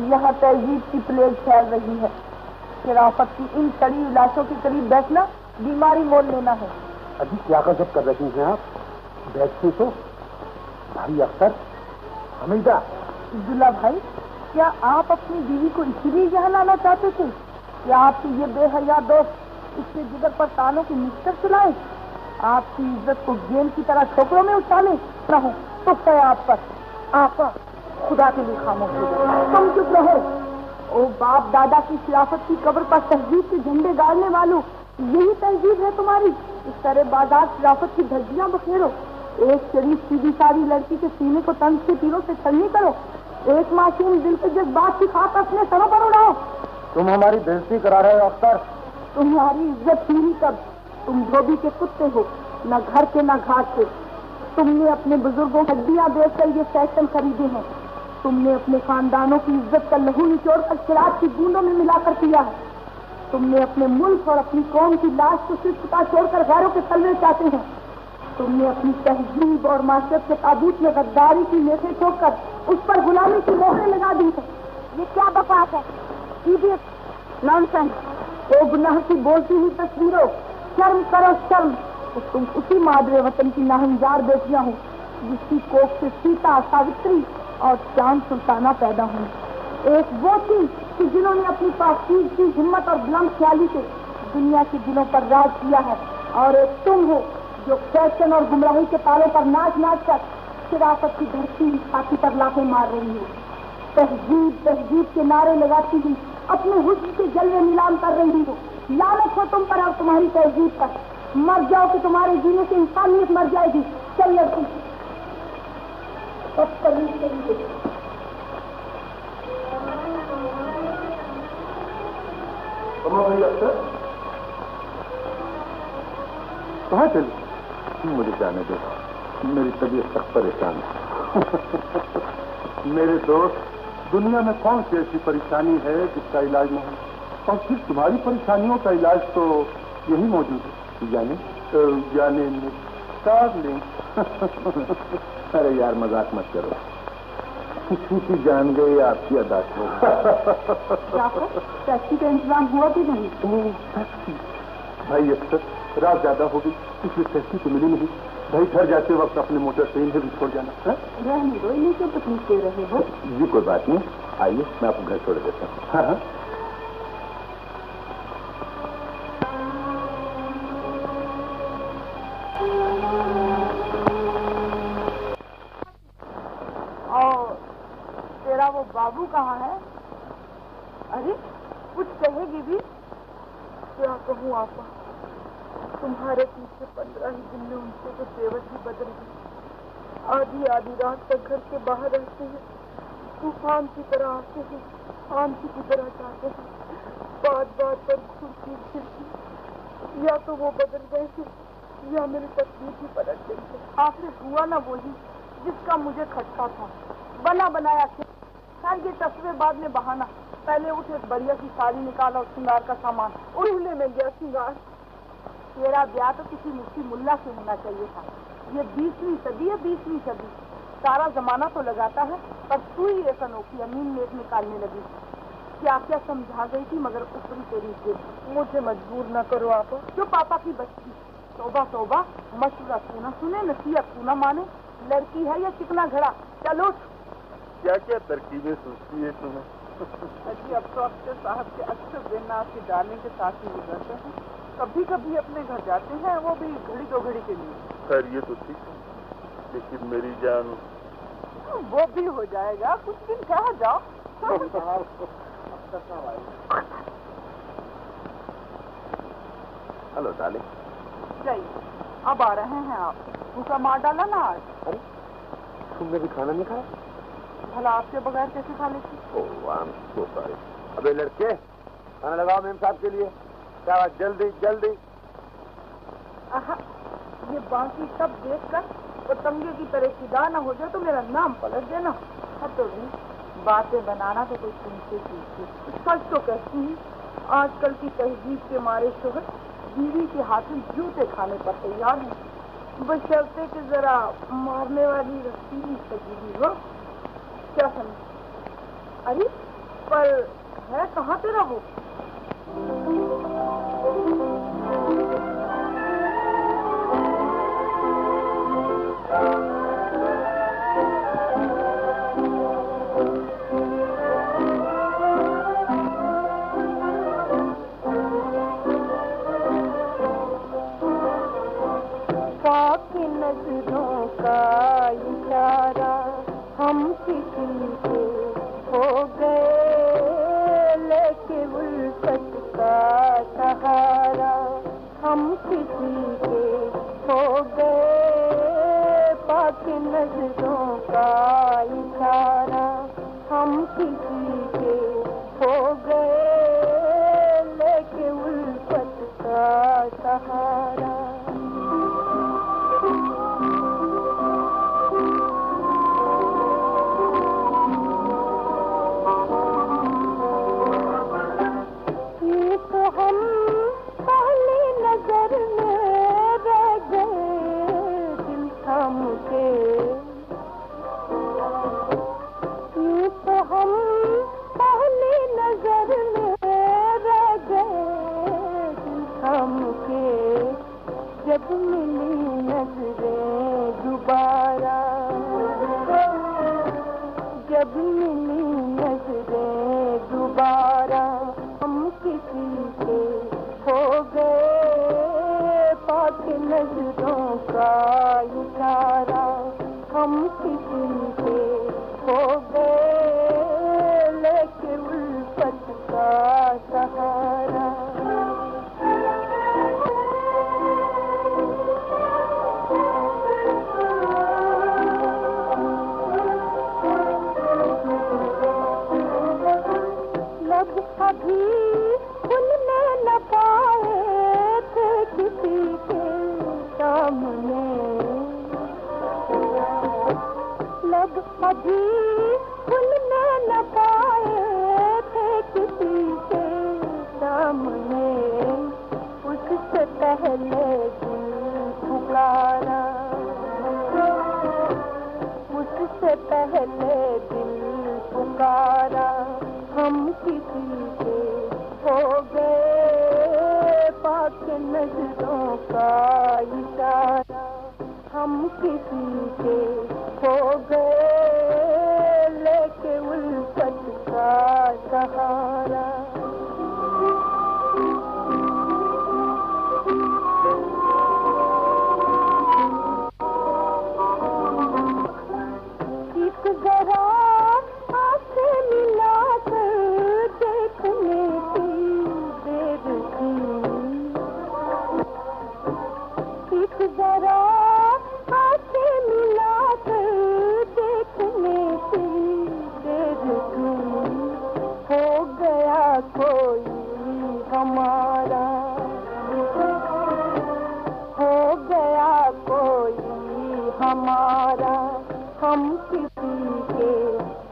A: यहाँ तहजीब की प्लेग फैल रही है। शराफत की इन सड़ी लाशों के करीब बैठना बीमारी मोल लेना है।
F: अभी क्या गजब कर रही हैं आप? बैठती तो भाई अख्तर, हमीदा।
A: अब्दुल्ला भाई, क्या आप अपनी बीवी को इसीलिए यहाँ लाना चाहते थे? क्या आपकी ये बेहया दोस्त इसके जिगर पर तालों की मिक्सर चलाए? आपकी इज्जत को गेंद की तरह ठोकरों में उछाले न हो तो है आप पर। आपा, खुदा के लिए खामोश हो जाओ, तुम चुप रहो। ओ बाप दादा की खिलाफत की कब्र पर तहजीब के झंडे गाड़ने वालों, यही तहजीब है तुम्हारी? इस तरह बाजार खिलाफत की धज्जियां बखेरो। एक शरीफ सीधी सारी लड़की के सीने को तंज के तीरों से छलनी करो। एक मासूम दिल के जज्बात की खाक अपने सरों पर उड़ाओ।
F: तुम हमारी बेइज्जती करा रहे हो अख्तर।
A: तुम्हारी इज्जत थी कब? तुम धोबी के कुत्ते हो, न घर के न घाट के। तुमने अपने बुजुर्गों की हड्डियां बेचकर ये फैशन खरीदे हैं। तुमने अपने खानदानों की इज्जत का लहू निचोड़ कर शराब की बूंदों में मिलाकर पिया है। तुमने अपने मुल्क और अपनी कौम की लाश को सिर्फ छोड़कर गैरों के तलवे चाहते हैं। तुमने अपनी तहजीब और माशरत के ताबूत में गद्दारी की लेखे ठोककर उस पर गुलामी की मोहरें लगा दी है। ये क्या बकवास है? नॉनसेंस। ओ गुनाह की बोलती हुई तस्वीरों, शर्म करो शर्म। तुम उसी मादरे वतन की नाहंजार बेटियां हो जिसकी कोख से सीता, सावित्री और चांद सुल्ताना पैदा हुई। एक वो थी कि जिन्होंने अपनी पाकीज़गी, हिम्मत और बुलंद ख्याली से दुनिया के दिलों पर राज किया है। और एक तुम हो जो फैशन और गुमराही के तालों पर नाच नाच कर शराफत की धरती छाती पर लाफे मार रही हो। तहजीब तहजीब के नारे लगाती हुई अपने हुस्न के जलवे नीलाम कर रही हो। लानत हो तुम पर और तुम्हारी तहजीब पर। मर जाओ कि तुम्हारे जीने से इंसानियत मर जाएगी। चल लड़की, अब कभी करेंगे।
E: कहाँ चली?
F: मुझे जाने दो, मेरी तबीयत सख्त परेशान है।
E: मेरे दोस्त, दुनिया में कौन सी ऐसी परेशानी है जिसका इलाज नहीं? और फिर तुम्हारी परेशानियों का इलाज तो यही मौजूद है। यानी डार्लिंग।
F: अरे यार मजाक मत करो। किसी जान गई आपकी अदा को।
A: टैक्सी का इंतजाम हुआ कि नहीं?
E: भाई अक्सर रात ज्यादा होगी इसलिए टैक्सी तो मिली नहीं। भाई घर जाते वक्त अपने मोटर से इन्हें भी छोड़ जाना।
A: रहने दो, इन्हें क्यों तकलीफ दे रहे हो?
F: जी कोई बात नहीं, आइए मैं आपको घर छोड़ देता हूँ।
E: हाँ हाँ।
A: और तेरा वो बाबू कहाँ है? अरे कुछ कहेगी भी? क्या कहूँ आपा, तुम्हारे पीछे 15 ही दिन में उनसे तो तेवर ही बदल गई। आधी आधी रात तक घर के बाहर रहते हैं, तूफान की तरह आते हैं, आंधी की तरह जाते हैं। बात बात पर खुर्ची खिड़की, या तो वो बदल गए थे या मेरी तकदीर ही पलट गई थी। आखिर हुआ ना वही जिसका मुझे खटका था। बना बनाया खैर ये तस्वीर बाद में बहाना। पहले उठे बढ़िया सी साड़ी निकाला और श्रृंगार का सामान, उड़ने में गया श्रृंगार। तेरा ब्याह तो किसी मुफ्ती मुल्ला से होना चाहिए था। ये 20वीं सदी है, 20वीं सदी। सारा जमाना तो लगाता है पर तू ही एक अनोखी अमीन मेघ निकालने लगी। क्या क्या समझा गई थी मगर ऊपरी तेरी जिद। मुझे मजबूर न करो आप। जो पापा की बच्ची, तौबा तौबा, मशवरा तू न सुने, नसीहत तू न माने। लड़की है या चिकना घड़ा, चलो।
E: क्या क्या तरकीबें सोचती है तुम्हें?
A: अजी अब तो अफसर साहब के अक्सर दिन आपके डालने के साथ ही गुजरते हैं। कभी कभी अपने घर जाते हैं, वो भी घड़ी 2 घड़ी के लिए।
E: खैर ये तो ठीक है, लेकिन मेरी जान।
A: वो भी हो जाएगा, कुछ दिन कहा जाओ।
F: Hello darling.
A: जाइए, अब आ रहे हैं आप। भूखा मार डाला ना आज।
F: अरे तुमने भी खाना नहीं खाया?
A: भला आपके बगैर कैसे खा लेती?
F: ओह आई एम सो सॉरी। अबे लड़के, खाना लगाओ मेम साहब के लिए। क्या बात, जल्दी जल्दी।
A: ये बाकी सब देखकर वो तंगे की तरह फिदा न हो जाए तो मेरा नाम पलट देना। तो भी बातें बनाना तो कोई सुनते सीखते। सच तो कहती है, आजकल की तहजीब के मारे शोहर बीवी के हाथों जूते खाने पर तैयार है, बशर्ते कि जरा मारने वाली रसीली सजीवी हो। क्या समझ? अरे पर है कहाँ तेरा वो?
D: नजरों का इशारा हम किसी के हो गए, लेके उल्फत का सहारा हम किसी के हो गए। पाक नजरों का इशारा हम किसी के हो गए, लेके उल्फत का सहारा। हम पहली नजर में रह गए दिल थम के, यूं तो हम पहली नजर में रह गए दिल थम के। जब मिली नजरें दोबारा, जब मिली नजरें दोबारा हम किसी के हो गए। पाक नजरों का इशारा हम किसी के हो गए, लेके उल्फत का सहारा। लब अभी खुलने न पाए थे किसी के सामने, लब अभी खुलने न पाए थे किसी के सामने। उससे पहले दिल पुकारा, उससे पहले दिल पुकारा हम किसी के हो गए। पाक नजरों का इशारा हम किसी के हो गए, लेके उल्फत का सहारा। एक जरा आंखें मिला कर देखने की देर थी, एक जरा आंखें मिला कर देखने की देर थी। हो गया कोई हमारा, हो गया कोई हमारा हम किसी के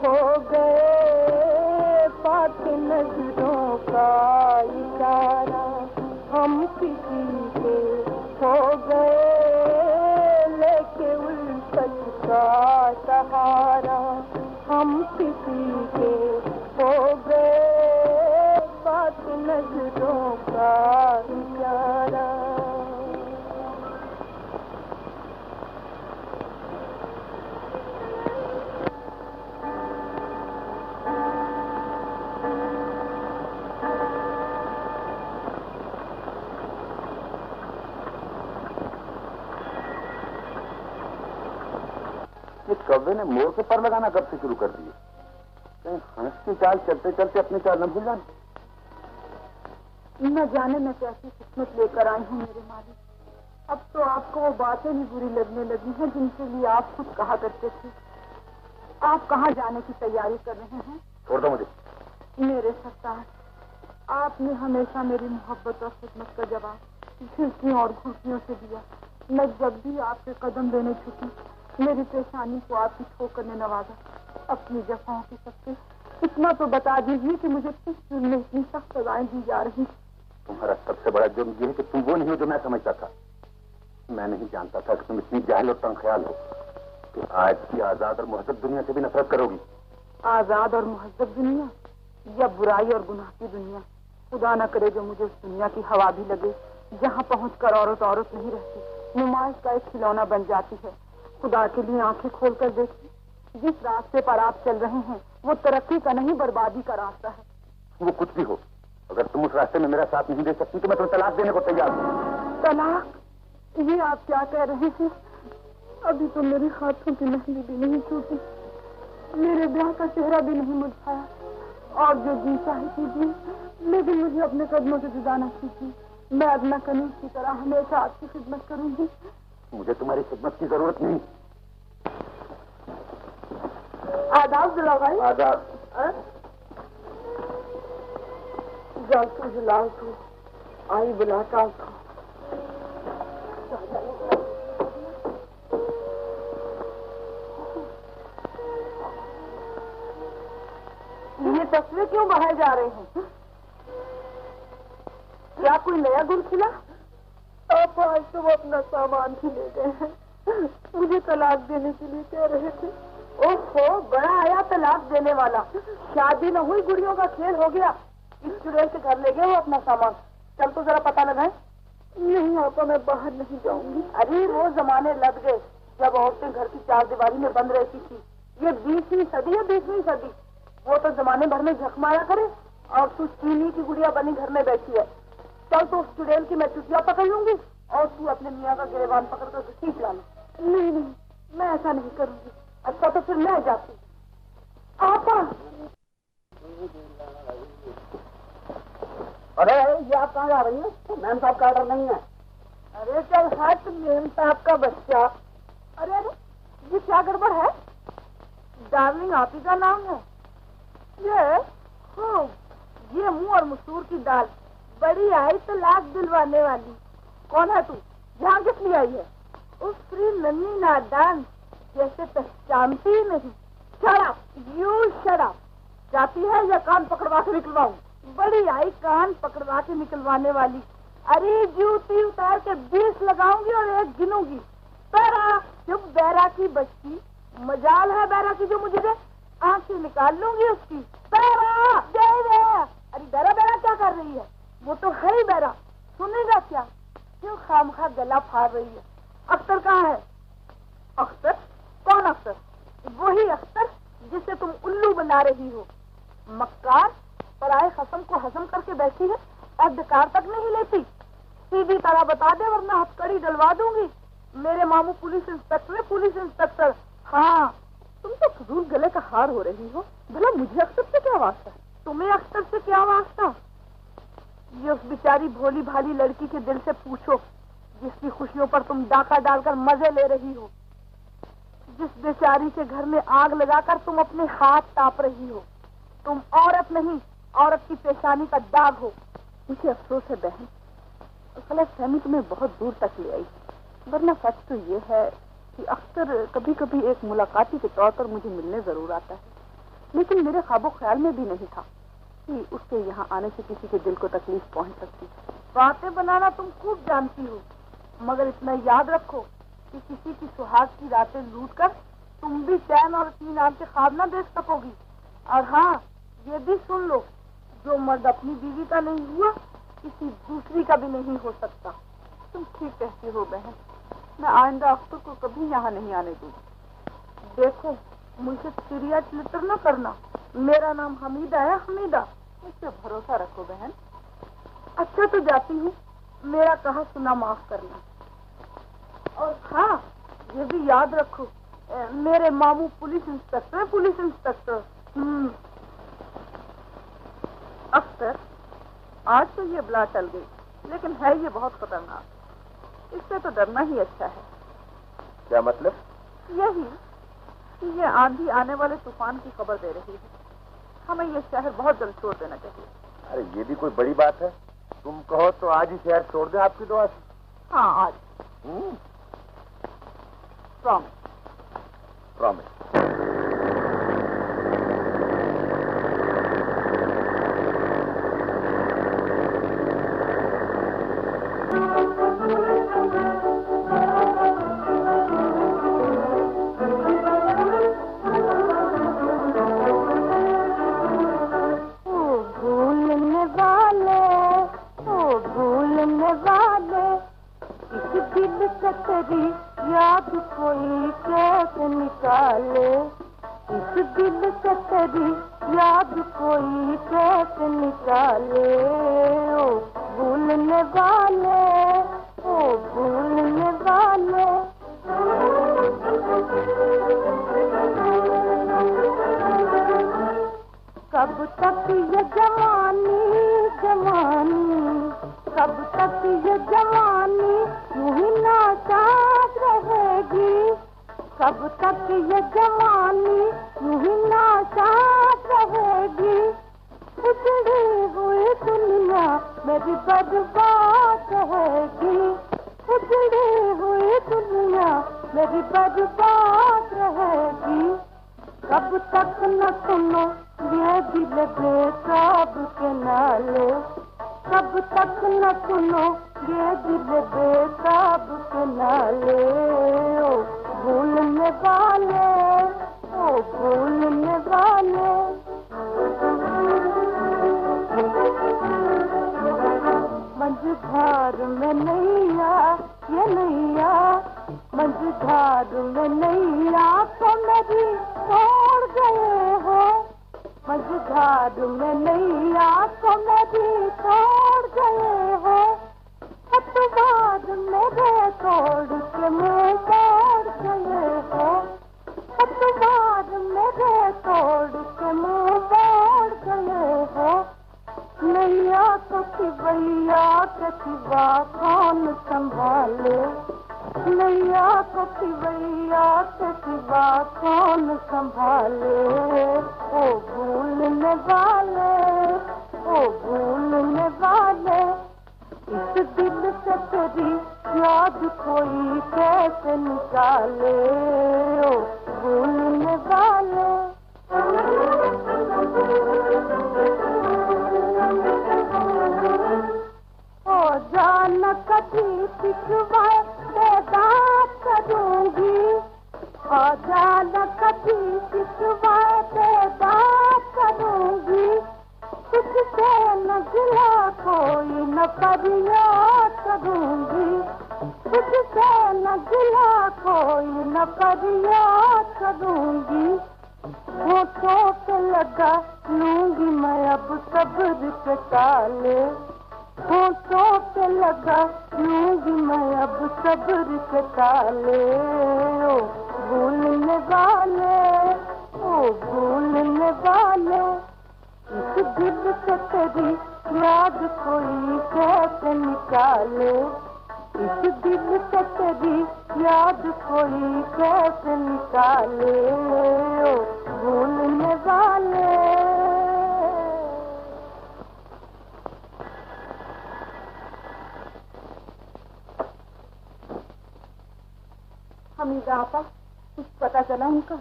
D: हो गए। पाक नजरों का इशारा हम किसी के हो गए, लेके उल्फत का सहारा हम किसी के हो गए। पाक नजरों का इशारा।
F: कौवे ने मोर के पर लगाना कब से शुरू कर दिए? कहीं हंस की चाल चलते चलते अपनी चाल न भूल जाए।
A: न जाने मैं कैसी किस्मत लेकर आई हूँ मेरे मालिक। अब तो आपको वो बातें भी बुरी लगने लगी हैं जिनके लिए आप खुद कहा करते थे। आप कहाँ जाने की तैयारी कर रहे हैं?
F: छोड़ दो मुझे।
A: मेरे सरताज, आपने हमेशा मेरी मोहब्बत और खिदमत का जवाब खिड़कियों और घुड़कियों से दिया। मैं जब भी आपके कदम देने झुकी, मेरी परेशानी को आपकी ठोकर ने नवाजा। अपनी जफाओं की सबसे इतना तो बता दीजिए कि मुझे किस जुर्म में इतनी सख्त सजाएं दी जा रही।
F: तुम्हारा सबसे बड़ा जुर्म यह है कि तुम वो नहीं हो जो मैं समझता था। मैं नहीं जानता था कि तुम इतनी जाहिल और तंख्याल हो कि आज की आजाद और मुहज्जब दुनिया से भी नफरत करोगी।
A: आजाद और मुहज्जब दुनिया या बुराई और गुनाह की दुनिया? खुदा न करे जो मुझे उस दुनिया की हवा भी लगे जहाँ पहुंचकर औरत औरत नहीं रहती, नुमाइश का एक खिलौना बन जाती है। खुदा के लिए आंखें खोलकर देखिए, जिस रास्ते पर आप चल रहे हैं वो तरक्की का नहीं बर्बादी का रास्ता है।
F: वो कुछ भी हो, अगर तुम उस रास्ते में मेरा साथ नहीं दे सकती तो मैं तुम्हें तलाक देने को तैयार हूँ।
A: तलाक? ये आप क्या कह रहे हैं? अभी तो मेरे हाथों की मेहंदी भी नहीं छूटी, मेरे ब्याह का चेहरा भी नहीं मुरझाया, और जो जी चाहे कीजिए, लेकिन मुझे अपने कदमों से जुदा न कीजिए। मैं अदना कनीज की तरह हमेशा आपकी खिदमत करूंगी।
F: मुझे तुम्हारी खिदमत की जरूरत नहीं।
A: आदाब दुला भाई।
F: आदाब।
A: जालतू जुलालतू आई बुलाता था। ये तस्वीर क्यों बढ़ाए जा रहे हैं? क्या कोई नया गुल खिला? अब आज तो वो अपना सामान भी ले गए हैं। मुझे तलाक देने के लिए कह रहे थे। ओहो, बड़ा आया तलाक देने वाला। शादी न हुई, गुड़ियों का खेल हो गया। इस चुड़ैल के घर ले गए वो अपना सामान। चल तो जरा पता लगाए। नहीं आपा, मैं बाहर नहीं जाऊंगी। अरे वो जमाने लग गए जब औरतें घर की चार दीवारी में बंद रहती थी। ये 20वीं सदी है, 20वीं सदी। वो तो जमाने भर में झक मारा करे और तू चीनी की गुड़िया बनी घर में बैठी है। चल तो उस चुड़ैल की मैं चुटिया पकड़ लूंगी और तू अपने मियाँ का गिरबान पकड़ कर खींच लाना। नहीं नहीं, मैं ऐसा नहीं करूंगी। अच्छा तो फिर मैं जाती। आपा,
C: अरे ये आप कहाँ जा रही है? मैम साहब का ऑर्डर नहीं है।
A: अरे चल हट, मेम साहब का बच्चा। अरे अरे, ये क्या गड़बड़ है? डार्लिंग आप ही का नाम है ये? हाँ, ये मुंह और मसूर की दाल बड़ी आई तो लाख दिलवाने वाली। कौन है तू? यहाँ किस लिए आई है? उस फ्री नन्ही नादान जैसे पहचानती ही नहीं। शराब, यू शराब। जाती है या कान पकड़वा के निकलवाऊं? बड़ी आई कान पकड़वा के निकलवाने वाली। अरे जूती उतार के 20 लगाऊंगी और 1 गिनूंगी। बैरा, चुप बैरा की बच्ची। मजाल है बैरा की जो मुझे दे, आंखें निकाल लूंगी उसकी। बैरा, जय बैरा। अरे बैरा बैरा क्या कर रही है? वो तो है ही बैरा, सुनेगा क्या? क्यों खामखा गला फाड़ रही है? अख्तर कहाँ है? अख्तर? कौन अख्तर? वही अख्तर जिसे तुम उल्लू बना रही हो। मक्कार, पराए खसम को हजम करके बैठी है, अधकार तक नहीं लेती। सीधी तरह बता दे वरना हथकड़ी डलवा दूंगी। मेरे मामू पुलिस इंस्पेक्टर है, पुलिस इंस्पेक्टर। हाँ, तुम तो फजूल गले का हार हो रही हो। भला मुझे अख्तर से क्या वास्ता है? तुम्हें अख्तर से क्या वास्ता? ये उस बेचारी भोली भाली लड़की के दिल से पूछो जिसकी खुशियों पर तुम डाका डालकर मजे ले रही हो। जिस बेचारी के घर में आग लगाकर तुम अपने हाथ ताप रही हो। तुम औरत नहीं, औरत की पेशानी का दाग हो। मुझे अफसोस है बहन, गलतफहमी तुम्हें बहुत दूर तक ले आई। वरना सच तो ये है कि अक्सर कभी कभी एक मुलाकाती के तौर पर मुझे मिलने जरूर आता है, लेकिन मेरे ख्वाबो ख्याल में भी नहीं था कि उसके यहाँ आने से किसी के दिल को तकलीफ पहुंच सकती। बातें बनाना तुम खूब जानती हो, मगर इतना याद रखो कि किसी की सुहाग की रातें लूट कर तुम भी चैन और इत्मीनान के ख्वाब न देख सकोगी। और हाँ, ये भी सुन लो, जो मर्द अपनी बीवी का नहीं हुआ किसी दूसरी का भी नहीं हो सकता। तुम ठीक कहती हो बहन, मैं आइंदा अख्तर को कभी यहाँ नहीं आने दूंगी। देखो, मुझे चिड़िया चिलितर न करना। मेरा नाम हमीदा है, हमीदा। मुझसे भरोसा रखो बहन। अच्छा तो जाती हूँ, मेरा कहा सुना माफ करना। और हाँ, ये भी याद रखो, मेरे मामू police inspector, police inspector. Akhtar, आज तो ये बला टल गई, लेकिन है ये बहुत खतरनाक। इससे तो डरना ही अच्छा है।
F: क्या मतलब?
A: यही कि ये आंधी आने वाले तूफान की खबर दे रही है। हमें ये शहर बहुत जल्द छोड़ देना चाहिए।
F: अरे ये भी कोई बड़ी बात है? तुम कहो तो आज ही शहर छोड़ दे आपकी दुआ से।
A: हाँ, आज। प्रॉमिस।
F: प्रॉमिस।
A: से तेरी याद कोई कैसे निकाले, इस दिल से तेरी याद कोई कैसे निकाले। ओ भूलने वाले, ओ भूलने वाले। कब तक ये जवानी जवानी, कब तक ये जवानी यूं ही नासाज रहेगी, कब तक ये जवानी यूं ही नासाज रहेगी। उजड़ी हुई दुनिया मेरी बर्बाद रहेगी, उजड़ी हुई दुनिया मेरी बर्बाद रहेगी। कब तक न सुनो ये दिल बेताब के नाले, कब तक न सुनो ये दिल बेताब के नाले। ओ भूलने वाले, ओ भूलने वाले। मझधार में नैया, ये नैया मझधार में नैया तो मेरी छोड़ गए हो, मझधार में नैया तो मेरी छोड़ गए हो। पतवार मेरे तोड़ के मुँह मोड़ गए हो, पतवार मेरे तोड़ के मुँह मोड़ गए हो। नैया तो सिवैया के सिवा कौन संभाले, नैया को सिवैया के सिवा कौन संभाले। ओ भूलने वाले, ओ भूलने वाले। इस दिल से तेरी याद कोई कैसे निकाले। ओ भूलने वाले। ओ जान कभी पिछवाए बेदात करूंगी, ओ जान कभी पिछवाए बेदात करूंगी। तुझसे न गिला कोई न फरियाद करूंगी, तुझसे न गिला कोई न फरियाद करूंगी। होठों पे लगा लूंगी मैं अब सब्र के ताले, होठों पे लगा लूंगी मैं अब सब्र के ताले। ओ भूलने वाले, ओ भूलने वाले। इस दिल से तेरी याद कोई कैसे निकाले, इस दिल से तेरी याद कोई कैसे निकाले। ओ भूलने वाले। हमीदा आपा, कुछ पता चला उनका?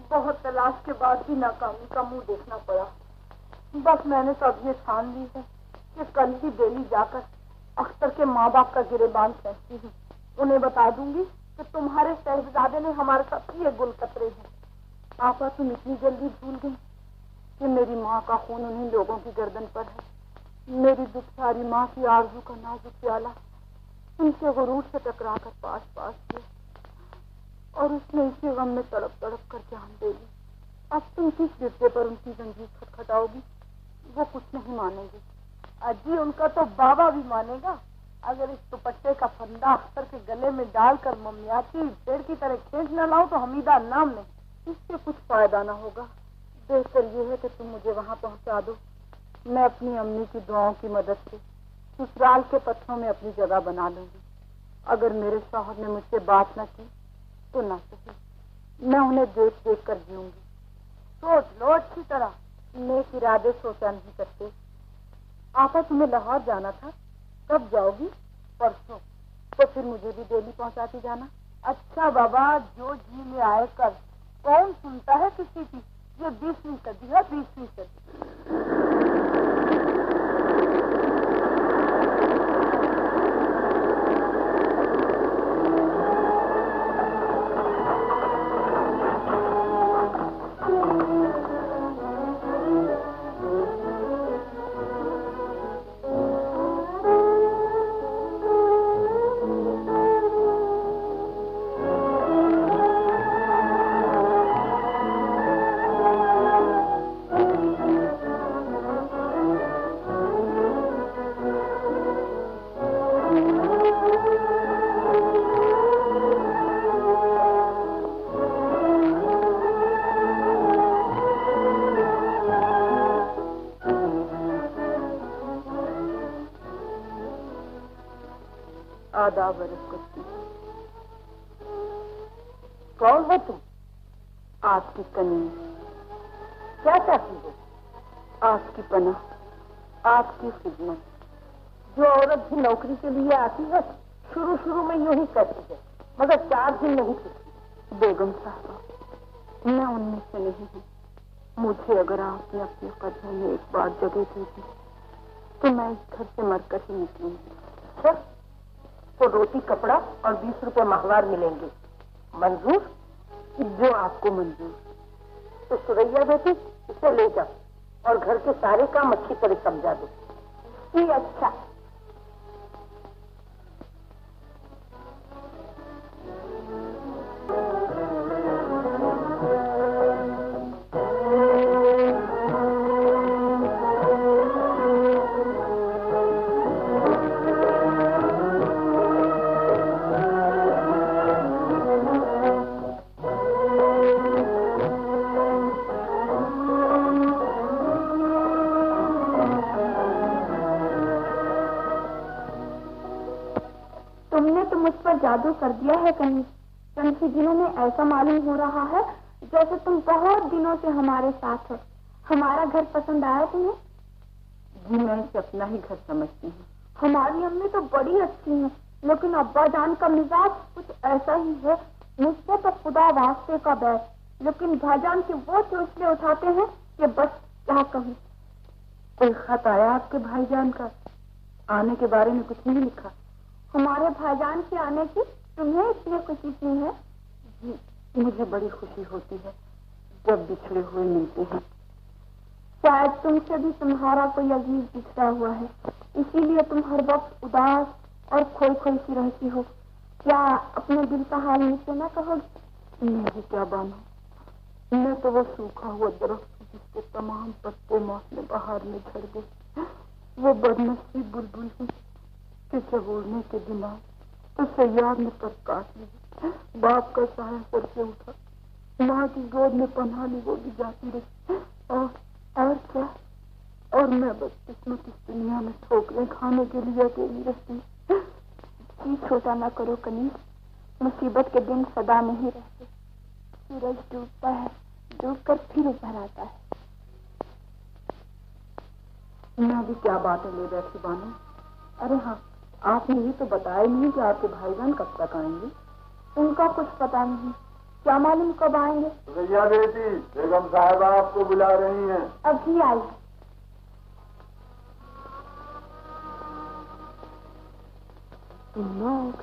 A: बहुत तलाश के बाद भी नाकामी का मुंह देखना पड़ा। बस मैंने तो अब ये ठान ली है कि कल ही दिल्ली जाकर अख्तर के माँ बाप का गिरेबान फेंकती हूँ। उन्हें बता दूंगी कि तुम्हारे शहजादे ने हमारे साथ ये गुल कतरे हैं। आपा, तुम इतनी जल्दी भूल गई कि मेरी माँ का खून उन्हीं लोगों की गर्दन पर है। मेरी दुखसारी माँ की आरज़ू का नाजुक प्याला उनके गुरूर से टकरा कर पास पास किया और उसने इसी गम में तड़प तड़प कर जान दे ली। अब तुम किस गिरते पर उनकी जंजीर खटखटाओगी? वो कुछ नहीं मानेंगे। अजी, उनका तो बाबा भी मानेगा। अगर इस दुपट्टे का फंदा अख्तर के गले में डालकर ममियाती पेड़ की तरह खींच न लाऊं तो हमीदा नाम नहीं, इससे कुछ फायदा न होगा। बेहतर ये है कि तुम मुझे वहां पहुंचा दो। मैं अपनी अम्मी की दुआओं की मदद से ससुराल के पत्थरों में अपनी जगह बना लूंगी। अगर मेरे शौहर ने मुझसे बात न की तो न सही, मैं उन्हें देख देख कर जीऊंगी। सोच लो अच्छी तरह, नेक इरादे सोचा नहीं करते। आपा, तुम्हें लाहौर जाना था, कब जाओगी? परसों। तो फिर मुझे भी दिल्ली पहुंचाती जाना। अच्छा बाबा, जो जी में आए कर, कौन सुनता है किसी की? ये 20वीं सदी है, 20वीं सदी। आदाब बरकत। कौन हो तुम? आपकी कन्या। क्या चाहती हो? आपकी पनाह, आपकी खिदमत। जो औरत भी नौकरी के लिए आती है शुरू शुरू में यूं ही करती है, मगर 4 दिन नहीं टिकती। बेगम साहबा, मैं उनमें से नहीं हूँ। मुझे अगर आपने अपने कदमों में एक बार जगह दे दी तो मैं इस घर से मरकर ही निकलूंगी। तो रोटी कपड़ा और 20 रुपए माहवार मिलेंगे। मंजूर? जो आपको मंजूर। तो सुरैया बेटी, इसे ले जाओ और घर के सारे काम अच्छी तरह समझा दो। जी अच्छा।
D: जादू कर दिया है कहीं। चंद ही दिनों में ऐसा मालूम हो रहा है जैसे तुम बहुत दिनों से हमारे साथ हो। हमारा घर पसंद आया तुम्हें? जी मैं इसे अपना ही घर समझती हूँ। हमारी अम्मी तो बड़ी अच्छी है, लेकिन अब्बा जान का मिजाज कुछ ऐसा ही है। मुझसे तो खुदा वास्ते का बैर, लेकिन भाईजान की वो चोचले उठाते हैं कि बस क्या कहूँ। कोई खत आया आपके भाईजान का? आने के बारे में कुछ नहीं लिखा। हमारे भाईजान के आने की तुम्हें इतनी खुशी क्यों है? जी मुझे बड़ी खुशी होती है जब बिछड़े हुए मिलते हैं। शायद तुमसे भी तुम्हारा कोई अजीज बिछड़ा हुआ है, इसीलिए तुम हर वक्त उदास और खोई खोई सी रहती हो। क्या अपने दिल का हाल मुझसे न कहोगी? नहीं क्या बानो, मैं तो वो सूखा हुआ दरख्त जिसके तमाम पत्ते मौसम बहार में झड़ गए। वो बदनसीब बुलबुल हूँ कि चबूरने के दिमाग तो सैयाद ने पर काट ली। बाप का साया सर से उठा, माँ की गोद में पनाह ली, वो भी जाती रही। और क्या? और मैं बस किस्मत इस दुनिया में ठोकरें खाने के लिए अकेली रहती। जी छोटा ना करो कनीज, मुसीबत के दिन सदा नहीं रहते। सूरज डूबता है, डूबकर फिर उभर आता है। मैं भी क्या बातें ले बैठी बानो। अरे हाँ, आपने ये तो बताया नहीं कि आपके भाईजान कब तक आएंगे। उनका कुछ पता नहीं, क्या मालूम कब आएंगे।
E: भैया बेटी, बेगम साहबा आपको बुला रही हैं।
D: अभी आई। तुम लोग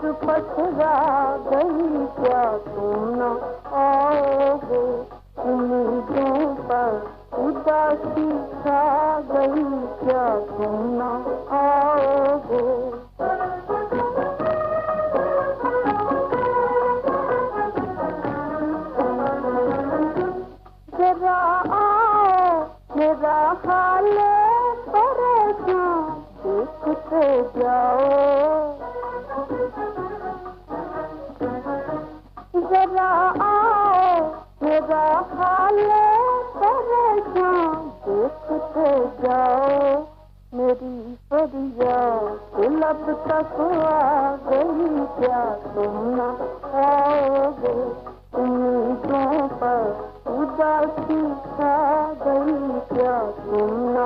A: आज पछरा गई क्या तुम न आओगे, उम्मीदों पर उदासी छा गई क्या तुम न आओगे। जरा आओ मेरा हाल परेशान देखते जाओ, जरा आओ मेरा हाल परेशान देखते जाओ। मेरी फरियाद लब तक आ गई क्या तुम न आओगे, उम्मीदों पर उदासी छा गई क्या तुम न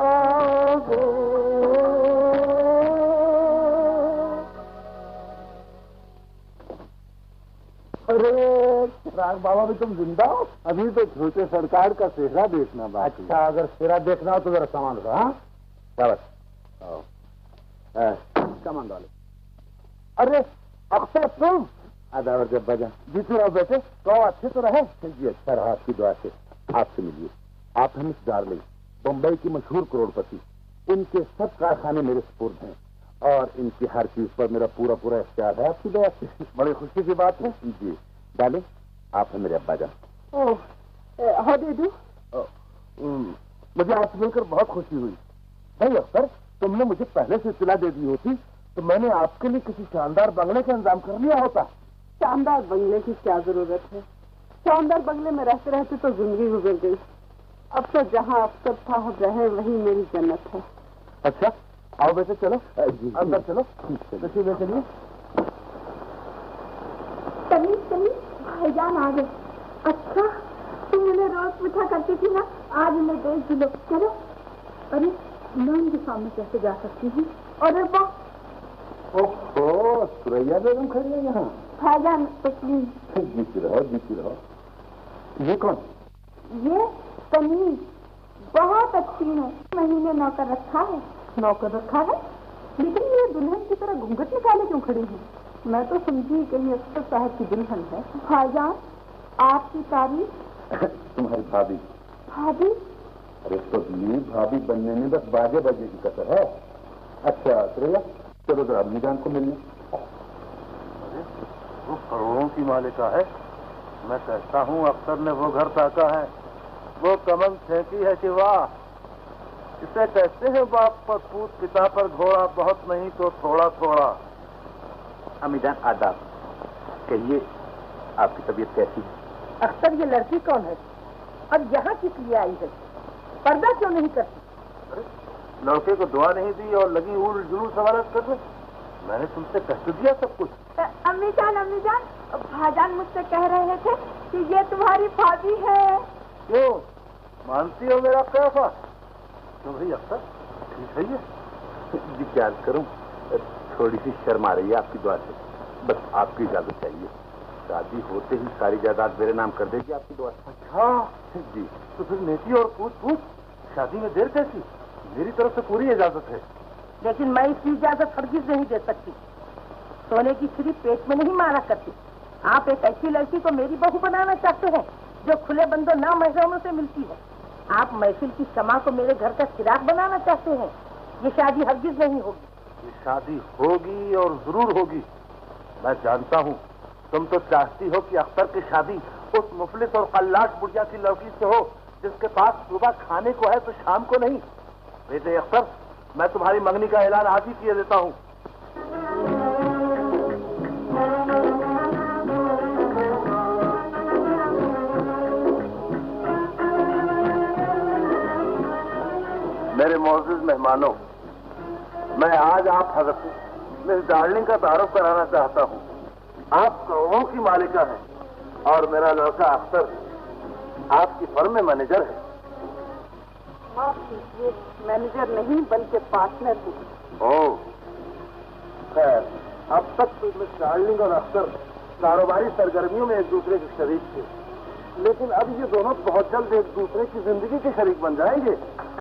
A: आओगे।
F: अरे राग बाबा भी तुम जिंदा हो? अभी तो छोटे सरकार का सेहरा देखना बाकी। अच्छा, अगर सेहरा देखना हो तो जरा सामान दो। हाँ सामान डालो। अरे अक्सर तुम आदावर जब बजा जीते रहो बेटे, तो अच्छे तो रहे जी। अच्छा रहा आपकी दुआ से। आपसे मिलिए, आप हैं मिस डार्लिंग, बम्बई की मशहूर करोड़पति। इनके सब कारखाने मेरे सुपुर्द हैं और इनकी हर चीज पर मेरा पूरा पूरा इख्तियार है आपकी दुआ से। बड़ी खुशी की बात है जी। डार्लिंग, आप हैं मेरे अब्बा जान।
A: How do do?
F: मुझे आपसे मिलकर बहुत खुशी हुई। भाई अख्तर, तुमने मुझे पहले से इत्तला दे दी होती तो मैंने आपके लिए किसी शानदार बंगले का इंतजाम कर लिया होता।
A: शानदार बंगले की क्या जरूरत है? शानदार बंगले में रहते रहते तो जिंदगी गुजर गई। अब तो जहाँ अफसर साहब रहे वही मेरी जन्नत है।
F: अच्छा आओ बेटे, चलो अंदर चलो। चलिए चलिए।
D: भाईजान आ गए। अच्छा, तुम मुझे रोज पूछा करती थी ना, आज मैं देख दिलो। चलो। अरे मैं उनके सामने कैसे जा सकती हूँ? अरे वाह,
F: ओहो, सुरैया बेगम खड़ी है यहाँ।
D: भाईजान तो प्लीज।
F: जीती रहो जीती रहो। ये कौन?
D: ये तमीज बहुत अच्छी है। महीने नौकर रखा है।
A: नौकर रखा है? लेकिन ये दुल्हन की तरह घूंघट निकाले क्यों खड़ी है? मैं तो समझी कहीं अफसर साहब की दुल्हन है।
D: भाईजान आपकी तारीफ।
F: तुम्हारी भाभी।
D: भाभी?
F: अरे तो भाभी बनने में बस बाजे बाजे की कसर है। अच्छा सुरैया, चलो जरा अम्मी जान को मिलने।
B: वो करोड़ों की मालिका है। मैं कहता हूँ अफसर ने वो घर ताका है, वो कमन फेंकी है कि वाह। इसे कहते हैं बाप पर पूत, पिता पर घोड़ा, बहुत नहीं तो थोड़ा थोड़ा।
F: अम्मी जान आदाब। कहिए आपकी तबीयत कैसी है?
A: अख्तर ये लड़की कौन है और यहाँ किस लिए आई है? पर्दा क्यों नहीं करती?
B: अरे लड़के को दुआ नहीं दी और लगी उल जुलूल सवालत करने। मैंने तुमसे कह दिया सब कुछ।
D: अम्मी जान भाईजान मुझसे कह रहे थे कि ये तुम्हारी भाभी है।
B: क्यों मानती हो मेरा कैफा? तो भाई अख्तर ठीक है ये?
F: जी क्या करूं, थोड़ी सी शर्म आ रही है आपकी दुआ से। बस आपकी इजाजत चाहिए। शादी होते ही सारी जायदाद मेरे नाम कर देगी आपकी दुआ से।
B: अच्छा
F: जी।
B: तो फिर नेकी और पूछ पूछ, शादी में देर कैसी? मेरी तरफ से पूरी इजाजत है।
A: लेकिन मैं इसकी इजाजत हरगिज नहीं दे सकती। सोने की छुरी पेट में नहीं मारा करती। आप एक ऐसी लड़की को मेरी बहू बनाना चाहते हैं जो खुले बंदों ना महरमों से मिलती है। आप महफिल की शमा को मेरे घर का चिराग बनाना चाहते हैं। ये शादी हरगिज नहीं होगी।
B: ये शादी होगी और जरूर होगी। मैं जानता हूँ तुम तो चाहती हो कि अख्तर की शादी उस मुफलिस और कल्लाश बुढ़िया की लड़की से हो जिसके पास सुबह खाने को है तो शाम को नहीं। बेटे अख्तर, मैं तुम्हारी मंगनी का ऐलान आज ही किए देता हूँ। मेरे मोअज़्ज़िज़ मेहमानों, मैं आज आप हज़रत मिस डार्लिंग का तारुफ कराना चाहता हूँ। आप करोड़ों की मालिका हैं और मेरा लड़का अख्तर आपकी फर्म में मैनेजर है।
A: माफ कीजिए, मैनेजर नहीं बल्कि पार्टनर हूँ।
B: ओह खैर, अब तक तो मिस डार्लिंग और अख्तर कारोबारी सरगर्मियों में एक दूसरे के शरीक थे, लेकिन अब ये दोनों बहुत जल्द एक दूसरे की जिंदगी के शरीक बन जाएंगे।